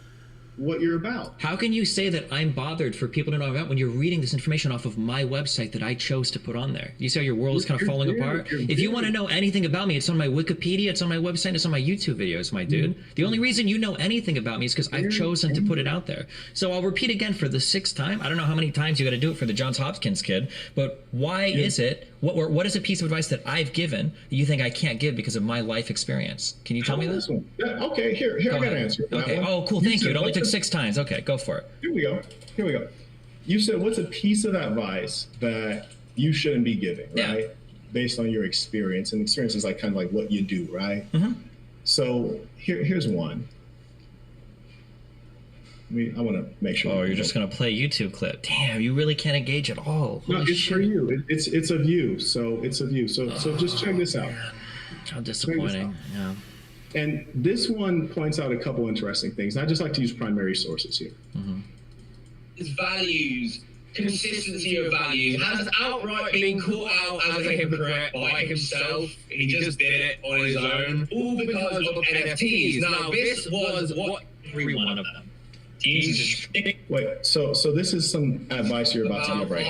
what you're about? How can you say that I'm bothered for people to know about when you're reading this information off of my website that I chose to put on there? You see how your world is kind of falling apart? If you want to know anything about me, it's on my Wikipedia, it's on my website, it's on my YouTube videos, my dude. The only reason you know anything about me is because I've chosen to put it out there. So I'll repeat again for the 6th time. I don't know how many times you got to do it for the Johns Hopkins kid, but why is it? What is a piece of advice that I've given that you think I can't give because of my life experience? Can you tell me this? Yeah, okay, here I got an answer. Okay. Oh, cool. Thank you. It only took 6 times. Okay, go for it. Here we go. You said, what's a piece of advice that you shouldn't be giving, right? Based on your experience, and experience is like kind of like what you do, right? Mm-hmm. So here's one. I want to make sure. Oh, you're just gonna play a YouTube clip? Damn, you really can't engage at all. No, it's for you. It's a view. So it's a view. So just check this out. How disappointing. Yeah. And this one points out a couple interesting things. I just like to use primary sources here. Mm-hmm. His values, consistency of values, has outright been caught out as a hypocrite by himself. He just did it on his own, all because of NFTs. Now, this was what every one of them. Wait, so this is some advice you're about to give right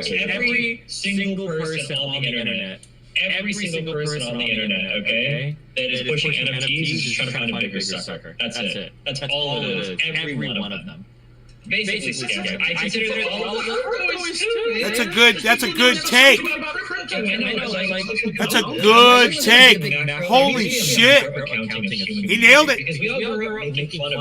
here. Every single person on the internet. Every single person on the internet, okay, that is pushing NFTs is just trying to find a bigger sucker. That's it. That's all it is. Every one of them. Basically, I consider that all of them. That's a good take. That's a good take. Holy shit. He nailed it.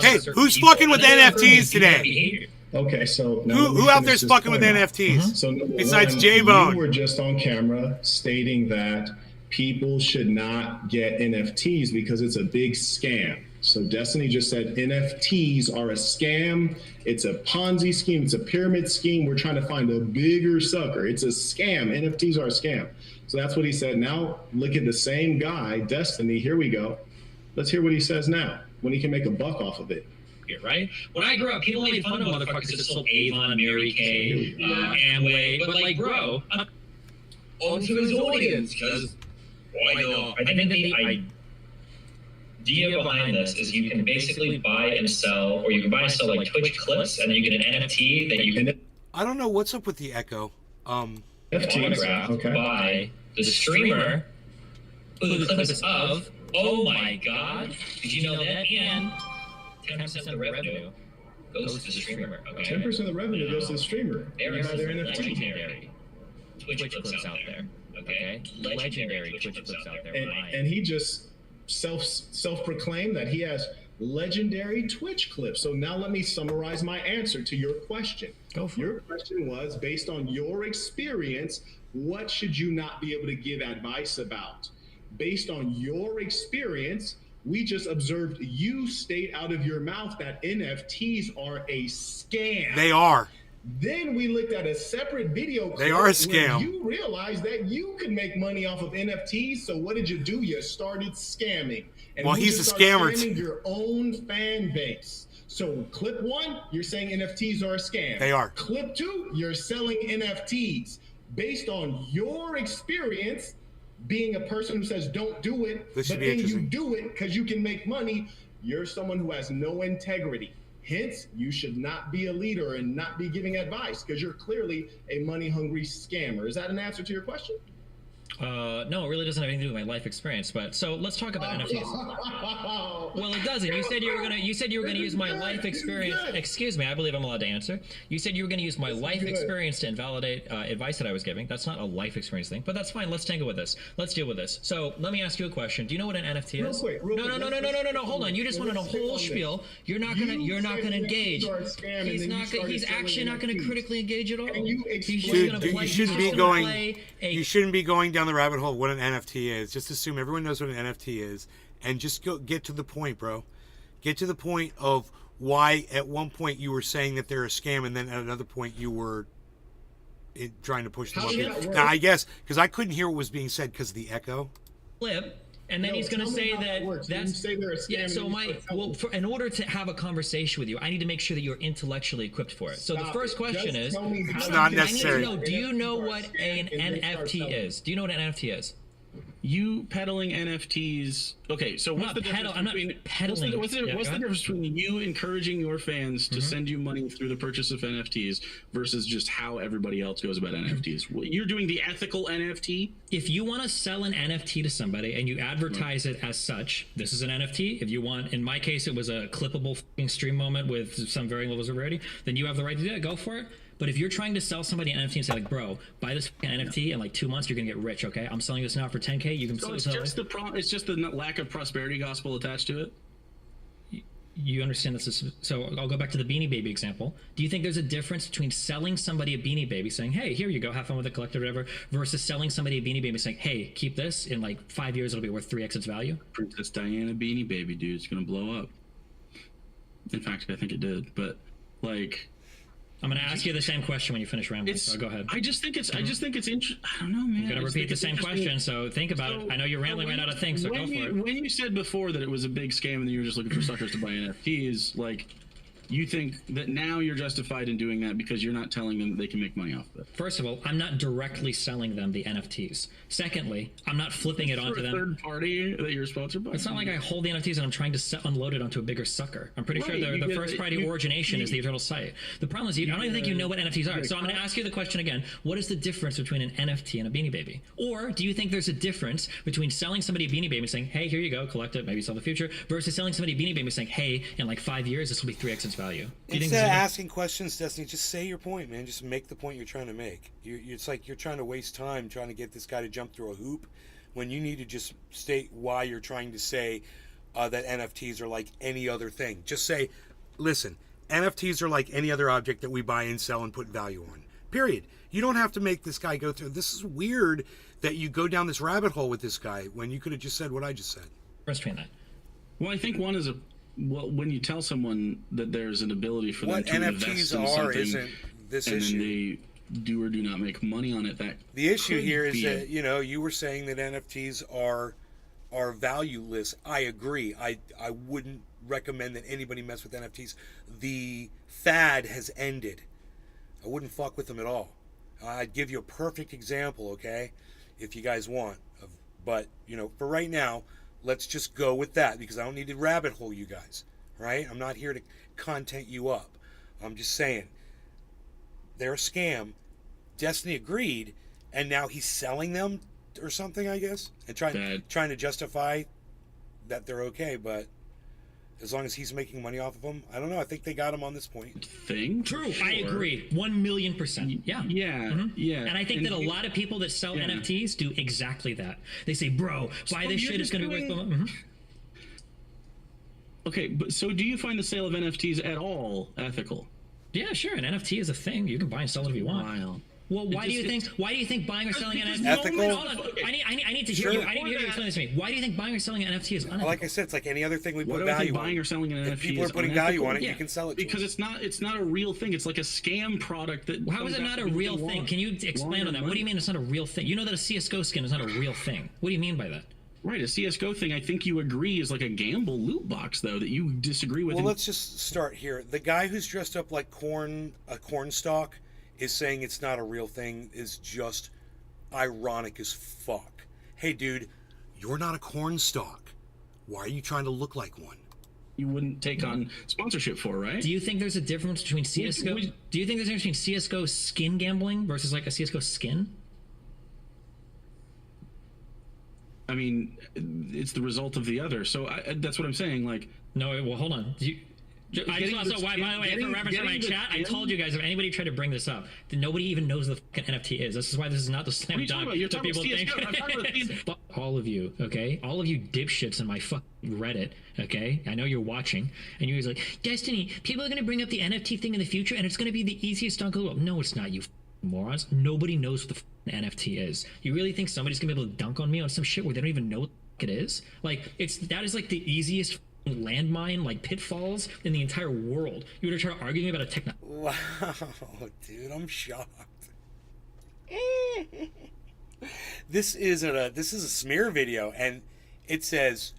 Hey, who's fucking with NFTs today? Okay, so who out there's fucking with NFTs? So besides J-Bone? You were just on camera stating that people should not get NFTs because it's a big scam. So Destiny just said NFTs are a scam. It's a Ponzi scheme. It's a pyramid scheme. We're trying to find a bigger sucker. It's a scam. NFTs are a scam. So that's what he said. Now look at the same guy, Destiny. Here we go. Let's hear what he says now when he can make a buck off of it. Right? When I grew up, people made fun of motherfuckers that sold Avon, Mary Kay, Amway, but like, bro, onto his audience, because why not? I think that the idea behind this is you can basically buy and sell, or you can buy and sell like Twitch clips, and then you get an NFT that you can. I don't know what's up with the echo. Autographed by the streamer who the clip is of. Oh my god! Did you know that? And 10% of the revenue goes to the streamer. Okay. 10% of the revenue goes to the streamer. There are legendary Twitch clips out there. Okay. Legendary Twitch clips out there. And he just self-proclaimed that he has legendary Twitch clips. So now let me summarize my answer to your question. Go for it. Your question was, based on your experience, what should you not be able to give advice about? Based on your experience, we just observed you state out of your mouth that NFTs are a scam. They are. Then we looked at a separate video clip. They are a scam. You realized that you could make money off of NFTs. So what did you do? You started scamming. And well, he's a scammer. Scamming your own fan base. So clip 1, you're saying NFTs are a scam. They are. Clip 2, you're selling NFTs. Based on your experience, being a person who says don't do it, but then you do it because you can make money, you're someone who has no integrity. Hence, you should not be a leader and not be giving advice because you're clearly a money-hungry scammer. Is that an answer to your question? No, it really doesn't have anything to do with my life experience. But so let's talk about NFTs. Well, it doesn't. You said you were gonna use my life experience. Excuse me, I believe I'm allowed to answer. You said you were gonna use my life experience to invalidate advice that I was giving. That's not a life experience thing, but that's fine. Let's tangle with this. Let's deal with this. So let me ask you a question. Do you know what an NFT is? No. Hold on. You just went on a whole spiel. You're not gonna engage. He's actually not gonna critically engage at all. You shouldn't be going down the rabbit hole of what an NFT is. Just assume everyone knows what an NFT is, and just get to the point, bro. Get to the point of why at one point you were saying that they're a scam, and then at another point you were trying to push them up. Now, I guess because I couldn't hear what was being said because of the echo. Flip. And then he's going to say that's in order to have a conversation with you, I need to make sure that you're intellectually equipped for it. So the first question is, it's not necessary. Do you know what an NFT is? Do you know what an NFT is? You peddling NFTs. Okay, so what's the difference between you encouraging your fans to send you money through the purchase of NFTs versus just how everybody else goes about NFTs? You're doing the ethical NFT. If you want to sell an NFT to somebody and you advertise it as such, this is an NFT. If you want, in my case, it was a clippable stream moment with some varying levels of rarity, then you have the right to do that. Go for it. But if you're trying to sell somebody an NFT and say, like, bro, buy this NFT in like 2 months, you're gonna get rich, okay? I'm selling this now for 10K. You can so it's just the lack of prosperity gospel attached to it. You understand this is so. I'll go back to the Beanie Baby example. Do you think there's a difference between selling somebody a Beanie Baby, saying, "Hey, here you go, have fun with it, collect it, whatever," versus selling somebody a Beanie Baby, saying, "Hey, keep this. In like 5 years, it'll be worth 3x its value." Princess Diana Beanie Baby, dude, it's gonna blow up. In fact, I think it did, but like. I'm going to ask you the same question when you finish rambling, so go ahead. I just think it's interesting. I don't know, man. I'm going to repeat the same question, so think about it. I know you're rambling right out of things, so go for it. When you said before that it was a big scam and that you were just looking for suckers to buy NFTs, like, you think that now you're justified in doing that because you're not telling them that they can make money off of it? First of all, I'm not directly selling them the NFTs. Secondly, I'm not flipping it onto them. Third party that you're sponsored by? It's not like I hold the NFTs and I'm trying to unload it onto a bigger sucker. I'm pretty sure the first party origination is the eternal site. The problem is I don't even think you know what NFTs are. So I'm going to ask you the question again. What is the difference between an NFT and a Beanie Baby? Or do you think there's a difference between selling somebody a Beanie Baby and saying, hey, here you go, collect it, maybe sell in the future, versus selling somebody a Beanie Baby and saying, hey, in like 5 years, this will be 3x its value? Instead of asking questions, Destiny, just say your point, man. Just make the point you're trying to make. It's like you're trying to waste time trying to get this guy to jump through a hoop when you need to just state why you're trying to say that NFTs are like any other thing. Just say, listen, NFTs are like any other object that we buy and sell and put value on. Period. You don't have to make this guy go through. This is weird that you go down this rabbit hole with this guy when you could have just said what I just said. Frustrating that. Well, I think one is when you tell someone that there's an ability for them to invest in something, isn't this and issue. Then they do or do not make money on it. That the issue here is that you were saying that NFTs are valueless. I agree. I wouldn't recommend that anybody mess with NFTs. The fad has ended. I wouldn't fuck with them at all. I'd give you a perfect example, okay, if you guys want. But for right now, let's just go with that because I don't need to rabbit hole you guys, right? I'm not here to content you up. I'm just saying they're a scam. Destiny agreed, and now he's selling them or something, I guess, and trying to justify that they're okay. But as long as he's making money off of them, I don't know. I think they got him on this point. True. Sure. I agree. 1,000,000%. Yeah. Yeah. Yeah. And I think that a lot of people that sell NFTs do exactly that. They say, bro, buy this shit. It's going to be worth... Okay, but so do you find the sale of NFTs at all ethical? Yeah, sure. An NFT is a thing. You can buy and sell it if you want. Wild. Well, why do you think buying or selling an NFT? Ethical? I need to hear you. I need to hear you explain this to me. Why do you think buying or selling an NFT is unethical? Like I said, it's like any other thing we put value on. Buying or selling an NFT if people are putting value on it, you can sell it to because it's not a real thing. It's like a scam product that. How is it not a real thing? Can you expand on that? What do you mean it's not a real thing? You know that a CS:GO skin is not a real thing. What do you mean by that? Right, a CS:GO thing. I think you agree is like a gamble loot box, though, that you disagree with. Well, let's just start here. The guy who's dressed up like a corn stalk, is saying it's not a real thing is just ironic as fuck. Hey, dude, you're not a corn stalk. Why are you trying to look like one? You wouldn't take on sponsorship for, right? Do you think there's a difference between CS:GO? Do you think there's a difference between CS:GO skin gambling versus like a CS:GO skin? I mean, it's the result of the other. So that's what I'm saying. Like, no, well, hold on. I just want to, by the way, for reference in my chat, I told you guys, if anybody tried to bring this up, then nobody even knows what the fucking NFT is. This is why this is not the slam dunk that people think. Fuck all of you, okay? All of you dipshits in my fucking Reddit, okay? I know you're watching, and you're always like, Destiny, people are going to bring up the NFT thing in the future, and it's going to be the easiest dunk of the world. No, it's not, you morons. Nobody knows what the NFT is. You really think somebody's going to be able to dunk on me on some shit where they don't even know what it is? Like, that is like the easiest landmine, like pitfalls in the entire world. You were trying to argue about a technology. Wow, dude, I'm shocked. This is a smear video, and it says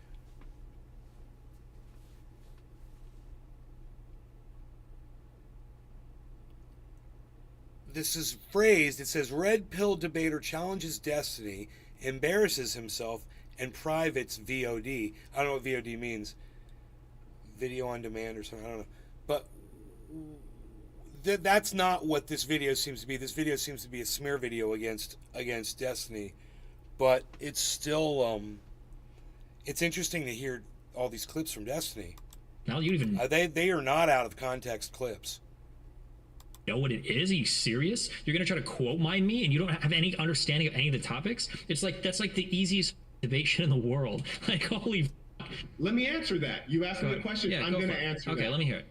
this is phrased. It says red pill debater challenges Destiny, embarrasses himself, and privates VOD. I don't know what VOD means. Video on demand or something, I don't know, but that's not what this video seems to be. This video seems to be a smear video against Destiny, but it's still it's interesting to hear all these clips from Destiny. Now you even they are not out of context clips. Know what it is? Are you serious? You're gonna try to quote mine me, and you don't have any understanding of any of the topics? It's like that's like the easiest debate shit in the world. Like holy. Let me answer that. You asked me a question. I'm going to answer Okay, that. let me hear it.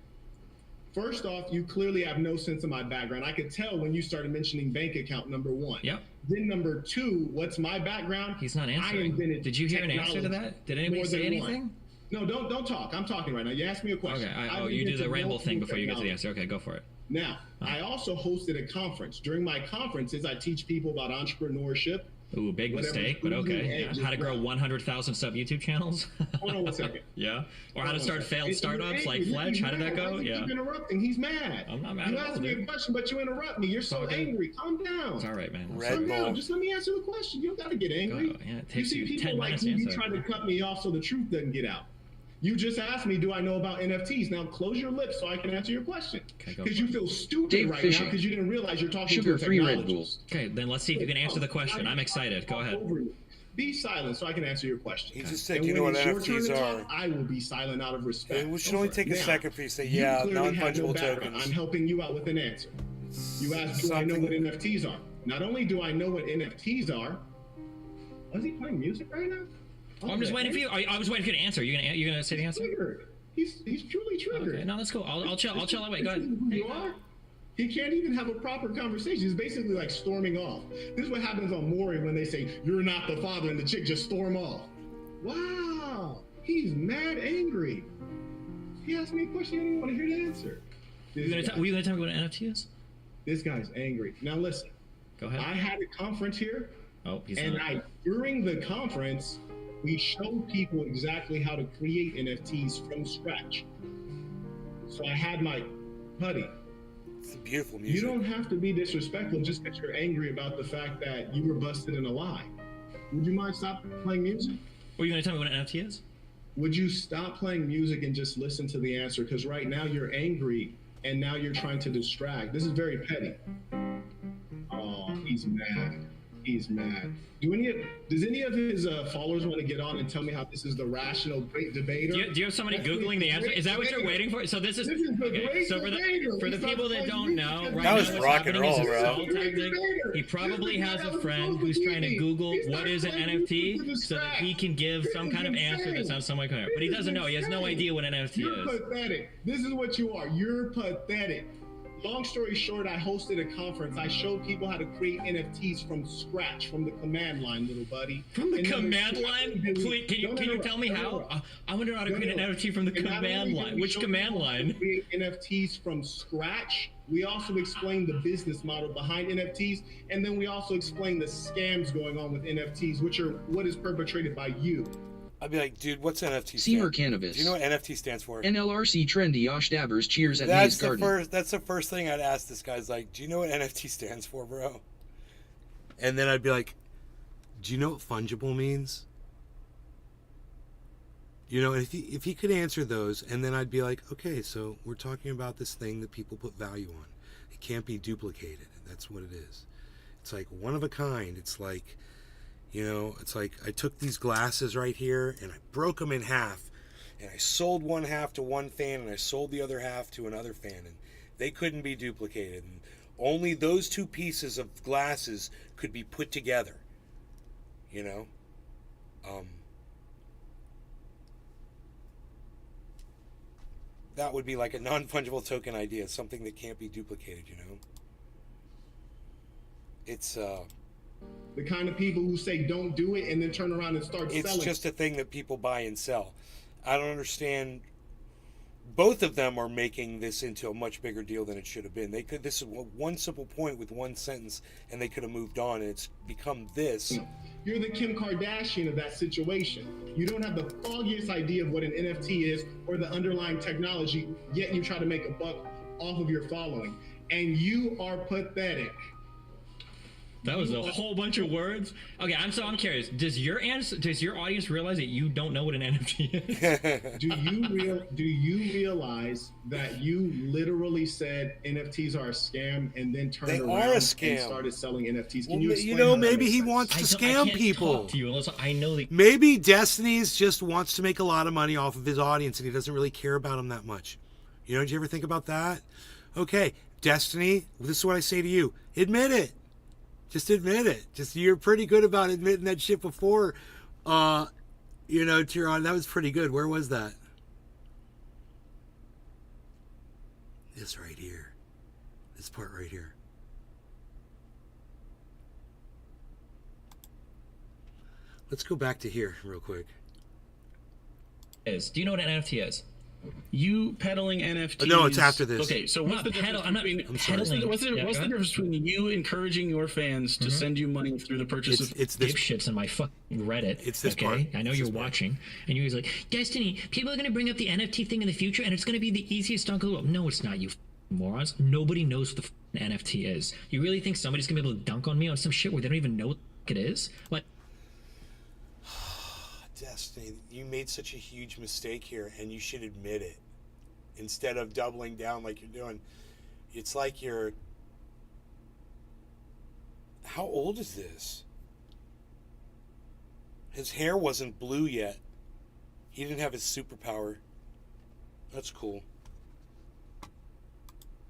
First off, you clearly have no sense of my background. I could tell when you started mentioning bank account, number one. Yep. Then number two, what's my background? He's not answering. Did you hear an answer to that? Did anybody say anything? No, don't talk. I'm talking right now. You asked me a question. Okay. You do the ramble thing before you get to the answer. Okay, go for it. Now, I also hosted a conference. During my conferences, I teach people about entrepreneurship. Ooh, big mistake, but okay. Yeah. How to grow 100,000 sub YouTube channels? Hold on one second. Yeah. Or how to start failed startups like Fletch. How did that go? Yeah. Keep interrupting. He's mad. I'm not mad you at all, asked me a question, but you interrupt me. You're so angry. Calm down. It's all right, man. Calm down. Just let me answer the question. You don't got to get angry. Yeah, it takes you see you people 10 like minutes you, to you answer. trying to cut me off so the truth doesn't get out. You just asked me, do I know about NFTs? Now close your lips so I can answer your question. Because you feel stupid right now because you didn't realize you're talking to a technologist. Okay, then let's see if you can answer the question. I'm excited. Go ahead. Be silent so I can answer your question. He just said, you know what NFTs are. I will be silent out of respect. It should only take a second for you to say, yeah, non-fungible tokens. I'm helping you out with an answer. You asked, do I know what NFTs are? Not only do I know what NFTs are, is he playing music right now? Oh, I'm just waiting for you. I was waiting for you to answer. You're gonna say the answer? He's truly triggered. Okay, no, that's cool. I'll chill. I'll wait. Go ahead. Who you are? He can't even have a proper conversation. He's basically like storming off. This is what happens on Maury when they say, you're not the father, and the chick just storm off. Wow. He's mad angry. He asked me a question, I didn't want to hear the answer. Were you going to tell me what an NFT is? This guy's angry. Now listen. Go ahead. I had a conference here. Oh, he's and not. During the conference, we showed people exactly how to create NFTs from scratch. So I had my buddy. It's beautiful music. You don't have to be disrespectful just because you're angry about the fact that you were busted in a lie. Would you mind stop playing music? Were you going to tell me what an NFT is? Would you stop playing music and just listen to the answer? Because right now you're angry and now you're trying to distract. This is very petty. Oh, he's mad. He's mad. Does any of his followers want to get on and tell me how this is the rational great debater? Do you have somebody Googling the answer? Is that what you're waiting for? So this is okay. So for the people that don't know, right that was now rock and roll, bro. He probably has a friend who's trying to Google what is an NFT so that he can give some kind of answer that sounds somewhat clear. But he doesn't know. He has no idea what an NFT is. You're pathetic. This is what you are. You're pathetic. Long story short, I hosted a conference. I showed people how to create NFTs from scratch, from the command line, little buddy. From the command line? Please, can you tell me how? I want to know how to create an NFT from the command line. Which command line? Create NFTs from scratch. We also explain the business model behind NFTs, and then we also explain the scams going on with NFTs, which are what is perpetrated by you. I'd be like, dude, what's NFT? Seamer Cannabis. Do you know what NFT stands for? NLRC Trendy Osh Dabbers cheers at Maze Garden. That's the first thing I'd ask this guy's like, do you know what NFT stands for, bro? And then I'd be like, do you know what fungible means? You know, if he could answer those, and then I'd be like, okay, so we're talking about this thing that people put value on. It can't be duplicated. That's what it is. It's like one of a kind. It's like You know, it's like I took these glasses right here and I broke them in half, and I sold one half to one fan and I sold the other half to another fan, and they couldn't be duplicated. And only those two pieces of glasses could be put together. You know? That would be like a non-fungible token idea, something that can't be duplicated, you know? It's the kind of people who say don't do it and then turn around and start selling. It's just a thing that people buy and sell. I don't understand. Both of them are making this into a much bigger deal than it should have been. This is one simple point with one sentence, and they could have moved on, and it's become this. You're the Kim Kardashian of that situation. You don't have the foggiest idea of what an NFT is or the underlying technology, yet you try to make a buck off of your following. And you are pathetic. That was a whole bunch of words. Okay, I'm curious. Does your audience realize that you don't know what an NFT is? Do you realize that you literally said NFTs are a scam and then turned around and started selling NFTs? Can you explain? You know, maybe he wants to scam people. Talk to you unless I know that. Maybe Destiny's just wants to make a lot of money off of his audience and he doesn't really care about them that much. You know, did you ever think about that? Okay, Destiny, this is what I say to you. Admit it. Just admit it. You're pretty good about admitting that shit before. You know, Tyron, that was pretty good. Where was that? This right here. This part right here. Let's go back to here real quick. Do you know what an NFT is? You peddling NFTs. No, it's after this. Okay, so what's the difference between you encouraging your fans to send you money through the purchase of this shits in my fucking Reddit? It's this okay? part. I know you're watching, and you're like, Destiny, people are going to bring up the NFT thing in the future, and it's going to be the easiest dunk in the world. No, it's not, you morons. Nobody knows what the NFT is. You really think somebody's going to be able to dunk on me on some shit where they don't even know what it is? Like, Destiny, you made such a huge mistake here, and you should admit it instead of doubling down like you're doing. It's like you're... How old is this? His hair wasn't blue yet. He didn't have his superpower. That's cool.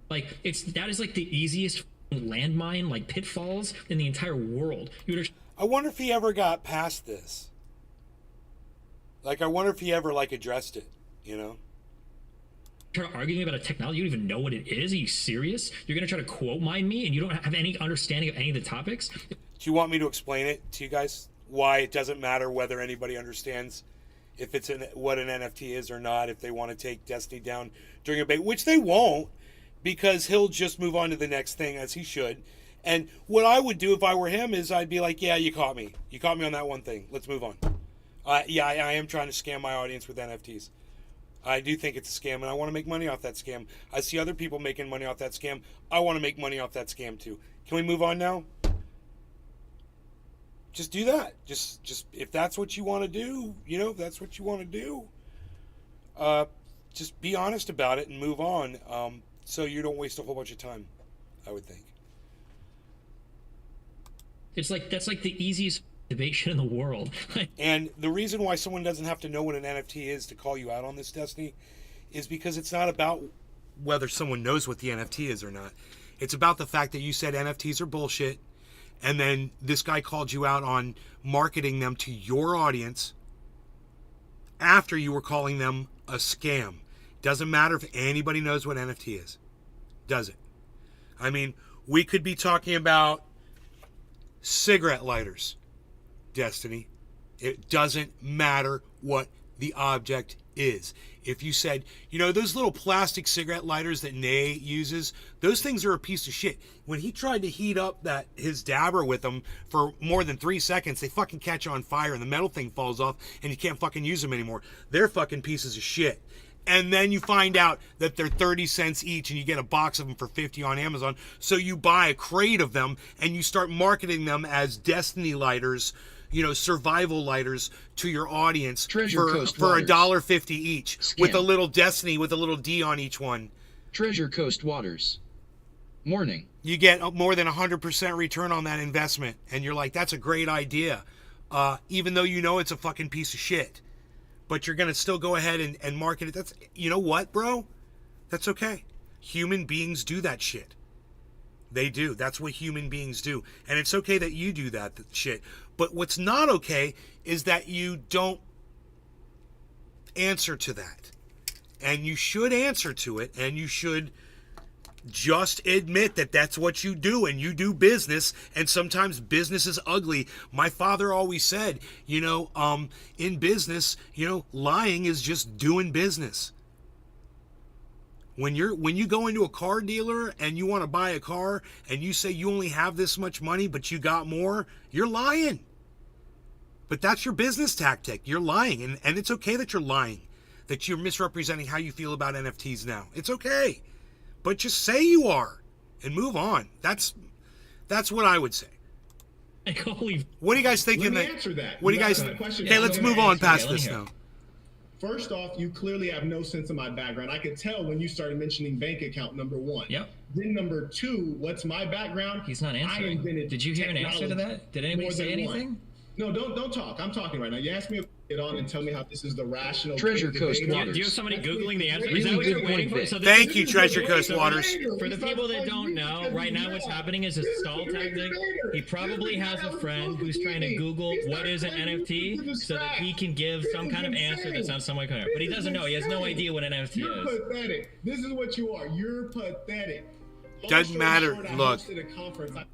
Like, that is like the easiest landmine, like pitfalls in the entire world. I wonder if he ever got past this. Like, I wonder if he ever, like, addressed it, you know? Try to argue about a technology, you don't even know what it is? Are you serious? You're going to try to quote mine me and you don't have any understanding of any of the topics? Do you want me to explain it to you guys? Why it doesn't matter whether anybody understands if it's what an NFT is or not, if they want to take Destiny down during a debate, which they won't, because he'll just move on to the next thing, as he should. And what I would do if I were him is I'd be like, yeah, you caught me. You caught me on that one thing. Let's move on. Yeah, I am trying to scam my audience with NFTs. I do think it's a scam, and I want to make money off that scam. I see other people making money off that scam. I want to make money off that scam too. Can we move on now? Just do that. Just if that's what you want to do, you know, if that's what you want to do, just be honest about it and move on, so you don't waste a whole bunch of time, I would think. It's like, that's like the easiest debate shit in the world. And the reason why someone doesn't have to know what an NFT is to call you out on this, Destiny, is because it's not about whether someone knows what the NFT is or not. It's about the fact that you said NFTs are bullshit, and then this guy called you out on marketing them to your audience after you were calling them a scam. Doesn't matter if anybody knows what NFT is, does it? I mean, we could be talking about cigarette lighters, Destiny. It doesn't matter what the object is. If you said, you know, those little plastic cigarette lighters that Nay uses, those things are a piece of shit. When he tried to heat up his dabber with them for more than 3 seconds, they fucking catch on fire and the metal thing falls off and you can't fucking use them anymore. They're fucking pieces of shit. And then you find out that they're 30 cents each and you get a box of them for 50 on Amazon. So you buy a crate of them and you start marketing them as Destiny lighters, you know, survival lighters to your audience for $1.50 each. Scam. With a little Destiny with a little D on each one. Treasure Coast Waters. Morning. You get more than 100% return on that investment. And you're like, that's a great idea. even though you know it's a fucking piece of shit. But you're going to still go ahead and market it. That's, you know what, bro? That's okay. Human beings do that shit. They do. That's what human beings do. And it's okay that you do that shit. But what's not okay is that you don't answer to that. And you should answer to it, and you should just admit that that's what you do, and you do business, and sometimes business is ugly. My father always said, in business, lying is just doing business. When you go into a car dealer and you want to buy a car and you say you only have this much money but you got more, you're lying. But that's your business tactic. You're lying, and it's okay that you're lying, that you're misrepresenting how you feel about NFTs now. It's okay. But just say you are and move on. That's what I would say. What are you guys thinking? Let me answer that. What do you guys? Okay, let's move on past this now. First off, you clearly have no sense of my background. I could tell when you started mentioning bank account, number one. Yep. Then number two, what's my background? He's not answering. Did you hear an answer to that? Did anybody say anything? No, don't talk. I'm talking right now. You asked me to get on and tell me how this is the rational. Treasure Coast Waters. Do you have somebody Googling the answer? Is that what you're waiting for? So thank you, Treasure Coast Waters. For the people that don't know, right now what's happening is a stall tactic. He probably has a friend who's trying to Google what is an NFT so that he can give some kind of answer that sounds somewhat clear. But he doesn't know. He has no idea what an NFT is. You're pathetic. This is what you are. You're pathetic. Doesn't matter. Look,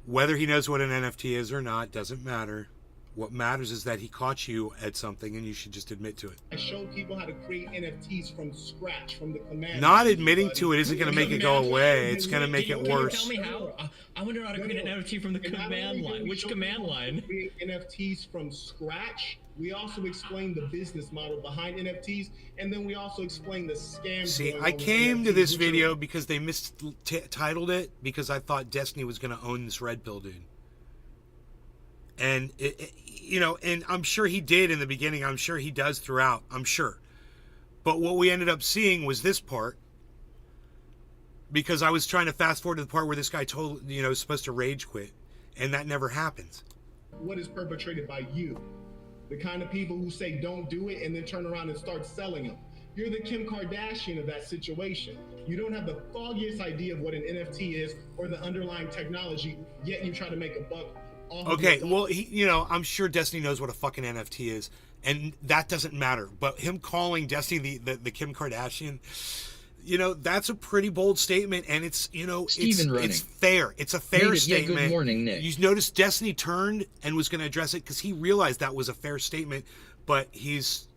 whether he knows what an NFT is or not doesn't matter. What matters is that he caught you at something, and you should just admit to it. I show people how to create NFTs from scratch, from the command. Not admitting to it isn't going to make it go away. It's going to make it worse. Can you tell me how? I want to know how to create an NFT from the command line. Which command line? Create NFTs from scratch. We also explain the business model behind NFTs, and then we also explain the scams. See, I came to this video because they mistitled it because I thought Destiny was going to own this red pill dude. And, and I'm sure he did in the beginning. I'm sure he does throughout. I'm sure. But what we ended up seeing was this part. Because I was trying to fast forward to the part where this guy told, is supposed to rage quit. And that never happens. What is perpetrated by you? The kind of people who say don't do it and then turn around and start selling them. You're the Kim Kardashian of that situation. You don't have the foggiest idea of what an NFT is or the underlying technology, yet you try to make a buck. Okay, well, I'm sure Destiny knows what a fucking NFT is, and that doesn't matter. But him calling Destiny the Kim Kardashian, that's a pretty bold statement, and it's, it's fair. It's a fair statement. Good morning, Nick. You notice Destiny turned and was going to address it because he realized that was a fair statement, but he's,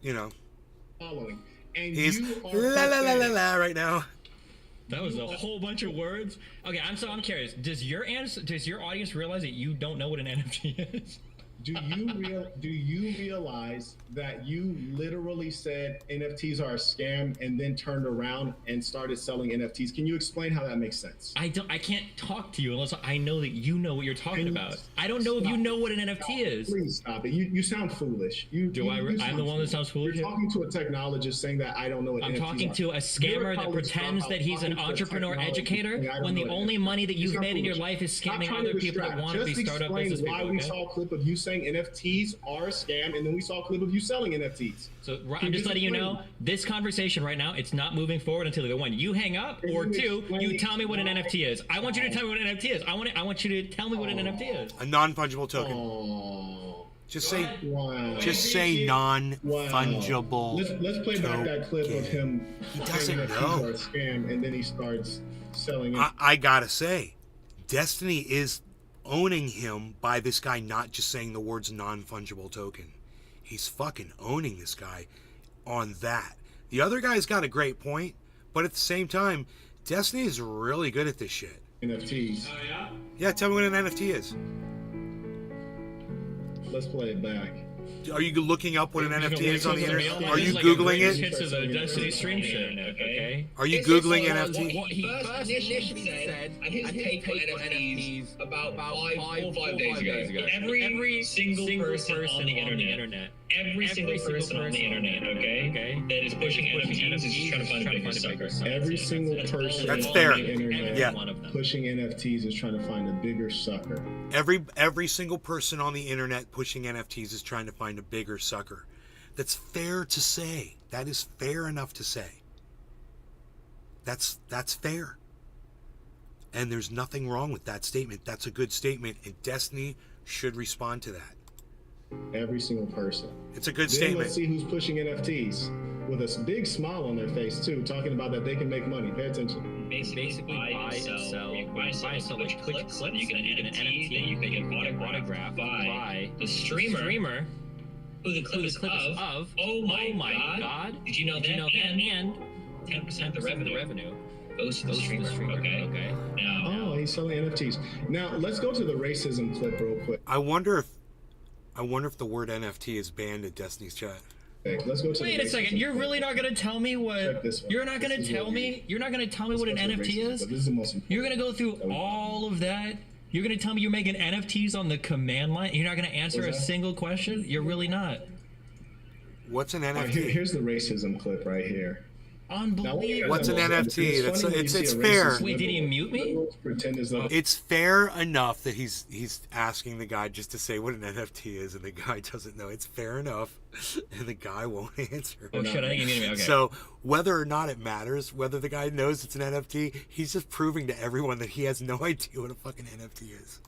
following. And he's la right now. That was a whole bunch of words. Okay, I'm curious. Does your audience realize that you don't know what an NFT is? Do you realize that you literally said NFTs are a scam and then turned around and started selling NFTs? Can you explain how that makes sense? I can't talk to you unless I know that you know what you're talking about. I don't know if you know what an NFT is. Please stop it. You sound foolish. I'm the one that sounds foolish? You're talking to a technologist saying that I don't know what NFTs are. I'm talking to a scammer that pretends that he's an entrepreneur educator when the only money that you've made in your life is scamming other people that want to be startup business people. Why we saw a clip of you saying NFTs are a scam, and then we saw a clip of you selling NFTs. So I'm just letting you know, this conversation right now, it's not moving forward until either one, you hang up, or two, you tell me what an NFT is. I want you to tell me what an NFT is. I want you to tell me what an NFT is. A non-fungible token. Just say non-fungible. Let's play back that clip of him. He doesn't know. Are a scam, and then he starts selling it. I gotta say, Destiny is owning him by this guy not just saying the words non-fungible token. He's fucking owning this guy on that. The other guy's got a great point, but at the same time, Destiny is really good at this shit. NFTs. Oh, yeah? Yeah, tell me what an NFT is. Let's play it back. Are you looking up what an NFT is on the internet? Are you Googling it? Destiny stream shit, okay? Are you Googling NFT? What he first initially said, and his take on NFTs about 4 or 5 days ago. Every single person on the internet Every single person on the internet, okay, that is pushing NFTs is just trying to find a bigger sucker. Every single person That's on fair. the internet Yeah. pushing NFTs is trying to find a bigger sucker. Every single person on the internet pushing NFTs is trying to find a bigger sucker. That's fair to say. That is fair enough to say. That's fair. And there's nothing wrong with that statement. That's a good statement, and Destiny should respond to that. Every single person. It's a good Then statement. let's see who's pushing NFTs with a big smile on their face too, talking about that they can make money. Pay attention. Basically buy and sell. You buy and sell like clips. You get an NFT that you can autograph by the streamer who the clip is of. Oh my god. Did you know that? And 10% of the revenue goes to the streamer. Okay. Now. Oh, he's selling NFTs. Now let's go to the racism clip real quick. I wonder if the word NFT is banned in Destiny's chat. Okay, let's go to Wait a second. You're really not going to tell me what? You're not going to tell me? You're not going to tell me what an NFT is? This is the most important. You're going to go through all of that? You're going to tell me you're making NFTs on the command line? You're not going to answer a single question? You're really not. What's an NFT? Right, here's the racism clip right here. Unbelievable. What's an NFT? It's fair. Wait, did he mute me? Pretend as though it's fair enough that he's asking the guy just to say what an NFT is, and the guy doesn't know. It's fair enough, and the guy won't answer. Oh shit! I think you muted me. Okay. So whether or not it matters, whether the guy knows it's an NFT, he's just proving to everyone that he has no idea what a fucking NFT is.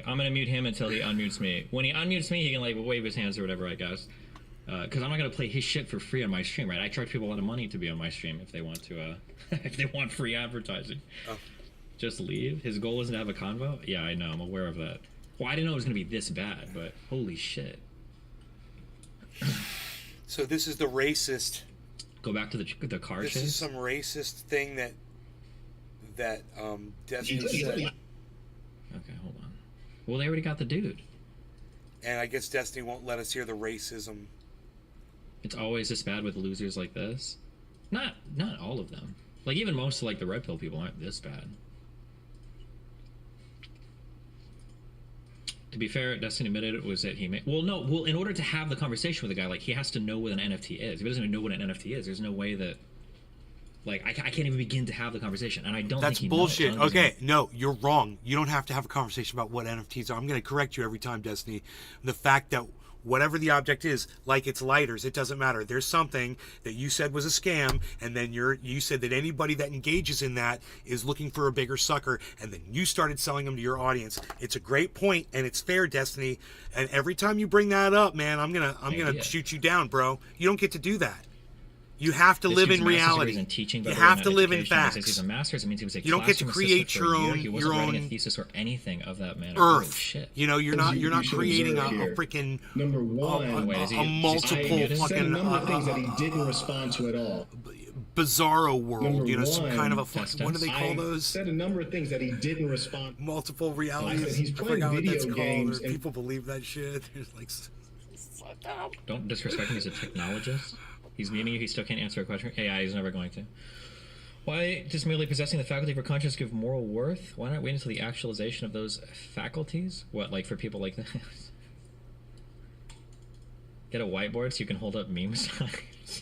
I'm gonna mute him until he unmutes me. When he unmutes me, he can like wave his hands or whatever, I guess. Because I'm not gonna play his shit for free on my stream, right? I charge people a lot of money to be on my stream if they want to, if they want free advertising. Oh. Just leave. His goal isn't to have a convo. Yeah, I know. I'm aware of that. Well, I didn't know it was gonna be this bad, but holy shit. So this is the racist. Go back to the car chase. This is some racist thing that Destiny said. Okay, hold on. Well, they already got the dude. And I guess Destiny won't let us hear the racism. It's always this bad with losers like this. Not all of them. Like even most of like the red pill people aren't this bad. To be fair, Destiny admitted it was that he made. Well, in order to have the conversation with the guy, like he has to know what an NFT is. If he doesn't even know what an NFT is, there's no way that. Like I can't even begin to have the conversation, and I don't. That's think he bullshit. knows. Okay, no, you're wrong. You don't have to have a conversation about what NFTs are. I'm going to correct you every time, Destiny. The fact that whatever the object is, like it's lighters, it doesn't matter. There's something that you said was a scam, and then you said that anybody that engages in that is looking for a bigger sucker, and then you started selling them to your audience. It's a great point, and it's fair, Destiny. And every time you bring that up, man, I'm gonna shoot you down, bro. You don't get to do that. You have to live in reality. You have to live in facts. He's a master's. It means he was a you don't get to create your own He wasn't writing a thesis or anything of that matter. Earth. Oh, shit. You know, you're not creating a freaking number one. A multiple fucking a number of things that he didn't respond to at all. Bizarro world. Number you know, some one, kind of a what do they call those? Said a number of things that he didn't respond. Multiple realities. I said he's playing video games. And people believe that shit. It's like, fucked up. Don't disrespect him. He's a technologist. He's meaning you. He still can't answer a question. Yeah, he's never going to. Why does merely possessing the faculty for conscience give moral worth? Why not wait until the actualization of those faculties? What, like for people like this? Get a whiteboard so you can hold up meme signs.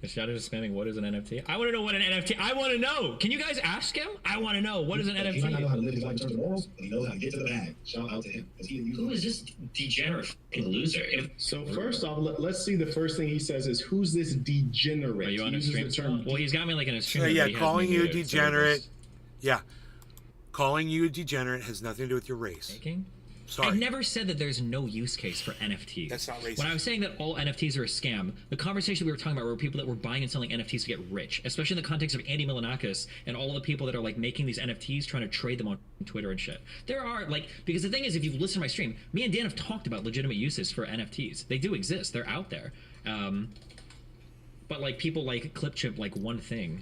The shadow is spamming. What is an NFT? I want to know what an NFT. I want to know. Can you guys ask him? I want to know what is an NFT. He might not know how to live his life in terms of morals, but he knows how to get to the bag. Shout out to him. Who is this degenerate loser? So first off, let's see. The first thing he says is, "Who's this degenerate?" Are you on a stream? Well, he's got me like in a stream. Yeah, calling you a degenerate. Yeah, calling you a degenerate has nothing to do with your race. Making? Sorry. I never said that there's no use case for NFTs. That's not racist. When I was saying that all NFTs are a scam, the conversation we were talking about were people that were buying and selling NFTs to get rich, especially in the context of Andy Milonakis and all the people that are like making these NFTs, trying to trade them on Twitter and shit. There are like, because the thing is, if you listen to my stream, me and Dan have talked about legitimate uses for NFTs. They do exist. They're out there. But like people like Clipchip, like one thing.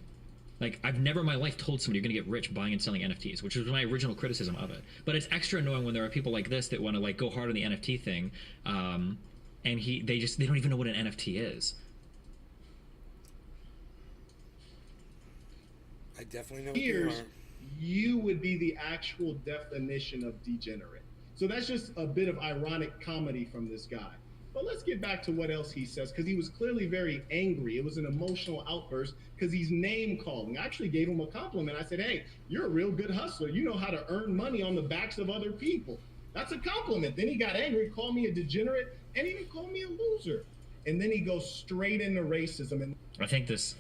Like, I've never in my life told somebody you're going to get rich buying and selling NFTs, which was my original criticism of it. But it's extra annoying when there are people like this that want to, like, go hard on the NFT thing, and they don't even know what an NFT is. I definitely know what you are. You would be the actual definition of degenerate. So that's just a bit of ironic comedy from this guy. But let's get back to what else he says, because he was clearly very angry. It was an emotional outburst because he's name calling. I actually gave him a compliment. I said, hey, you're a real good hustler. You know how to earn money on the backs of other people. That's a compliment. Then he got angry, called me a degenerate, and even called me a loser. And then he goes straight into racism. And I think this.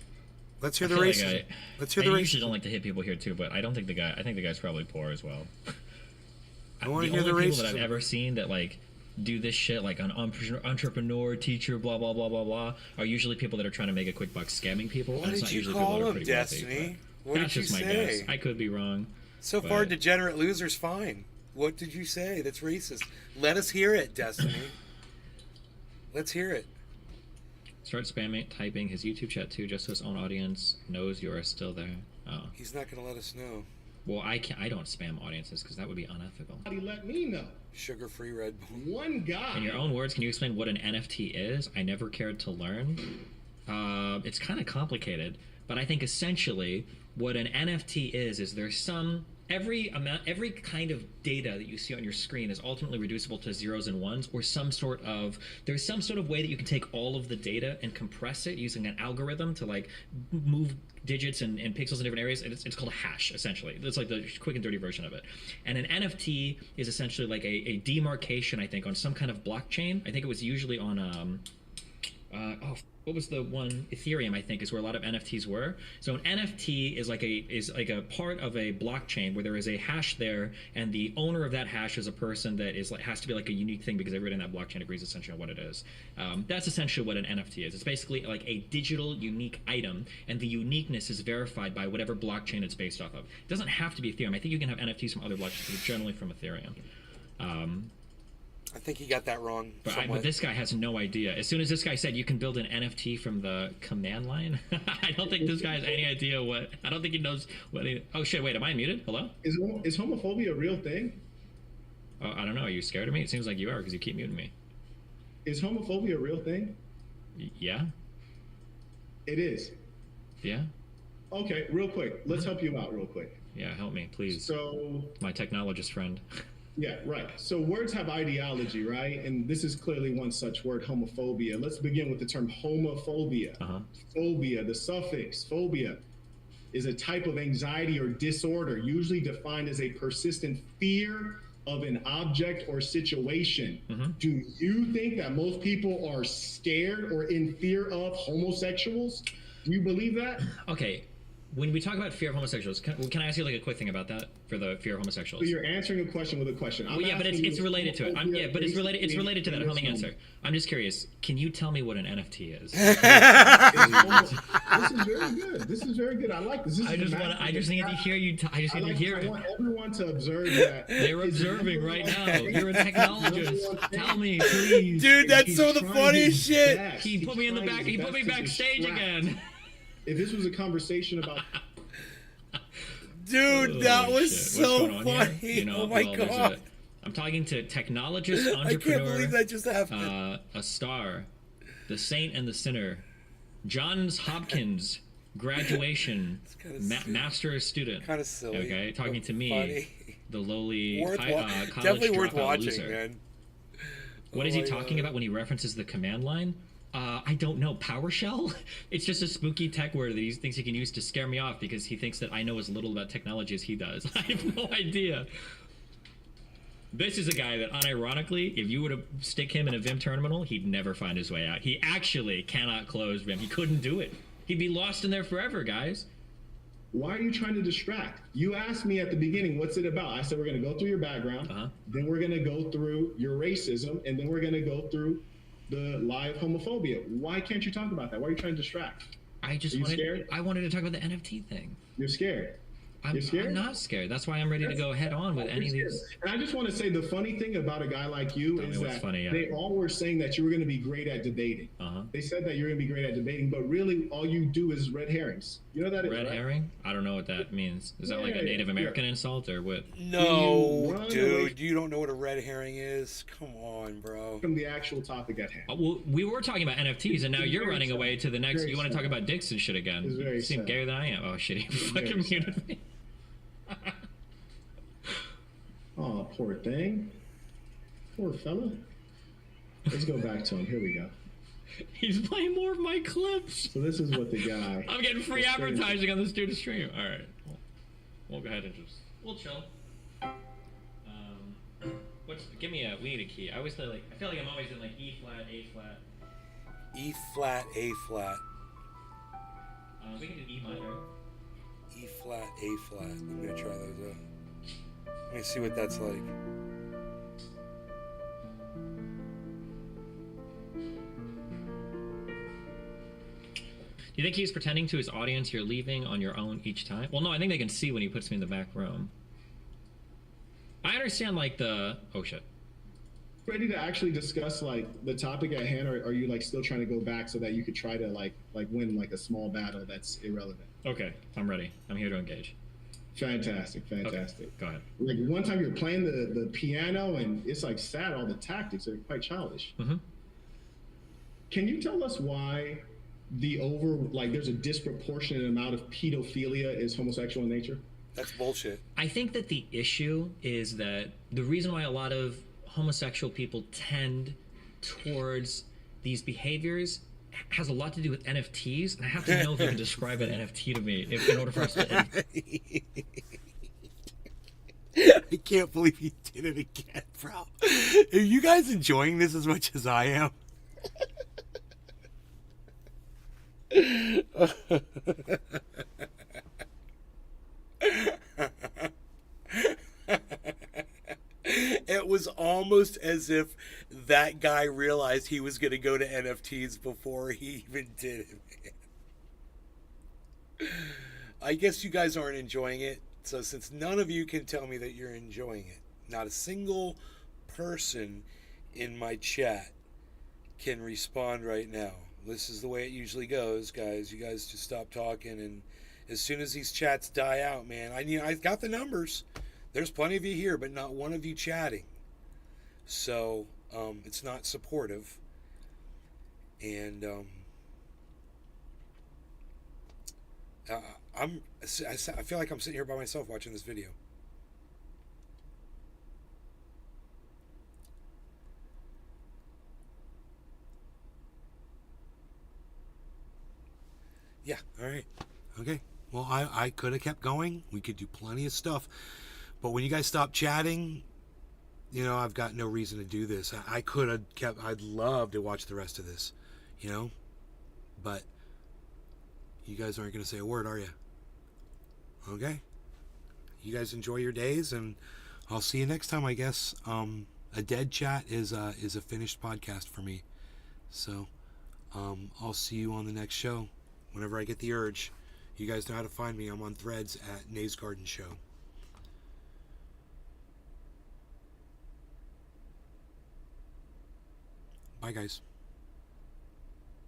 Let's hear the racism. Let's hear the racism. I usually don't like to hit people here too, but I don't think the guy. I think the guy's probably poor as well. I want to the hear the only racism. people that I've ever seen that like do this shit, like an entrepreneur, teacher, blah blah blah blah blah, are usually people that are trying to make a quick buck scamming people. What and it's did not you usually call people that are him, pretty Destiny? wealthy. What That's did you just my say? guess. I could be wrong. So far, degenerate loser's fine. What did you say? That's racist. Let us hear it, Destiny. Let's hear it. Start spamming, typing his YouTube chat too, just so his own audience knows you are still there. Oh. He's not going to let us know. Well, I don't spam audiences because that would be unethical. He let me know. Sugar-free Red Bull. One guy. In your own words, can you explain what an NFT is? I never cared to learn. It's kind of complicated, but I think essentially what an NFT is there's some every kind of data that you see on your screen is ultimately reducible to zeros and ones, or there's some sort of way that you can take all of the data and compress it using an algorithm to like move digits and pixels in different areas. It's called a hash, essentially. It's like the quick and dirty version of it. And an NFT is essentially like a demarcation, I think, on some kind of blockchain. I think it was usually on what was the one? Ethereum, I think, is where a lot of NFTs were. So an NFT is like a part of a blockchain where there is a hash there, and the owner of that hash is a person that has to be like a unique thing because everybody in that blockchain agrees essentially on what it is. That's essentially what an NFT is. It's basically like a digital unique item, and the uniqueness is verified by whatever blockchain it's based off of. It doesn't have to be Ethereum. I think you can have NFTs from other blockchains, but generally from Ethereum. I think he got that wrong. But this guy has no idea. As soon as this guy said you can build an NFT from the command line, I don't think this guy has any idea what. I don't think he knows what. Oh shit! Wait, am I muted? Hello? Is homophobia a real thing? Oh, I don't know. Are you scared of me? It seems like you are because you keep muting me. Is homophobia a real thing? Yeah. It is. Yeah. Okay, real quick. Let's help you out real quick. Yeah, help me, please. So. My technologist friend. Yeah, right. So words have ideology, right? And this is clearly one such word, homophobia. Let's begin with the term homophobia. Phobia, the suffix phobia, is a type of anxiety or disorder, usually defined as a persistent fear of an object or situation. Do you think that most people are scared or in fear of homosexuals? Do you believe that? Okay. When we talk about fear of homosexuals, can I ask you like a quick thing about that for the fear of homosexuals? So you're answering a question with a question. Well, yeah, but it's related to it. But it's related. It's related to that. Help me answer. I'm just curious. Can you tell me what an NFT is? This is very good. This is very good. I like this. I just need to hear you. I just need to hear it. I want everyone to observe that. They're observing right now. You're a technologist. Tell me, please. Dude, that's some of the funniest shit. He put me in the back. He put me backstage again. If this was a conversation about... Dude, that was so funny. You know, oh my god. I'm talking to technologist, entrepreneur. I can't believe that just happened. A star, the saint and the sinner, Johns Hopkins graduation, master student. Kind of silly. Okay, talking to me, funny. The lowly college definitely worth watching, loser. Man. What is he talking about when he references the command line? I don't know. PowerShell? It's just a spooky tech word that he thinks he can use to scare me off because he thinks that I know as little about technology as he does. I have no idea. This is a guy that, unironically, if you were to stick him in a Vim terminal, he'd never find his way out. He actually cannot close Vim. He couldn't do it. He'd be lost in there forever, guys. Why are you trying to distract? You asked me at the beginning, what's it about? I said, we're going to go through your background, then we're going to go through your racism, and then we're going to go through the lie of homophobia. Why can't you talk about that? Why are you trying to distract? I wanted to talk about the NFT thing. You're scared. I'm not scared. That's why I'm ready to go head on with any of these. And I just want to say the funny thing about a guy like you is that they all were saying that you were going to be great at debating. They said that you're going to be great at debating, but really all you do is red herrings. You know that red herring? I don't know what that means. Is that like a Native American insult or what? No, dude, you don't know what a red herring is. Come on, bro. From the actual topic at hand. Well, we were talking about NFTs, and now you're running away to the next. You want to talk about dicks and shit again? You seem gayer than I am. Oh shit! You fucking muted me. Oh, poor thing. Poor fella. Let's go back to him. Here we go. He's playing more of my clips. So this is what the guy. I'm getting free advertising on this dude's stream. All right. We'll go ahead and just. We'll chill. Give me a. We need a key. I always feel like I'm always in like E flat, A flat. E flat, A flat. We can do E minor. E flat, A flat. I'm gonna try those out. Let me see what that's like. Do you think he's pretending to his audience you're leaving on your own each time? Well, no, I think they can see when he puts me in the back room. I understand, like, the... Oh, shit. Ready to actually discuss, like, the topic at hand, or are you, like, still trying to go back so that you could try to, like win, like, a small battle that's irrelevant? Okay, I'm ready. I'm here to engage. Fantastic, fantastic. Okay, go ahead. Like, one time you're playing the piano, and it's, like, sad, all the tactics are quite childish. Mm-hmm. Can you tell us why there's a disproportionate amount of pedophilia is homosexual in nature? That's bullshit. I think that the issue is that the reason why a lot of homosexual people tend towards these behaviors has a lot to do with NFTs, and I have to know if you can describe an NFT to me in order for us to... I can't believe you did it again, bro. Are you guys enjoying this as much as I am? It was almost as if that guy realized he was going to go to NFTs before he even did it, man. I guess you guys aren't enjoying it. So since none of you can tell me that you're enjoying it, not a single person in my chat can respond right now. This is the way it usually goes, guys. You guys just stop talking, and as soon as these chats die out, man, I got the numbers. There's plenty of you here, but not one of you chatting. So it's not supportive, and I feel like I'm sitting here by myself watching this video. Yeah, all right. Okay. Well, I could have kept going. We could do plenty of stuff. But when you guys stop chatting, you know, I've got no reason to do this. I could have kept... I'd love to watch the rest of this, you know? But you guys aren't going to say a word, are you? Okay. You guys enjoy your days, and I'll see you next time, I guess. A dead chat is a finished podcast for me. So I'll see you on the next show. Whenever I get the urge. You guys know how to find me. I'm on Threads at Nays Garden Show. Bye, guys.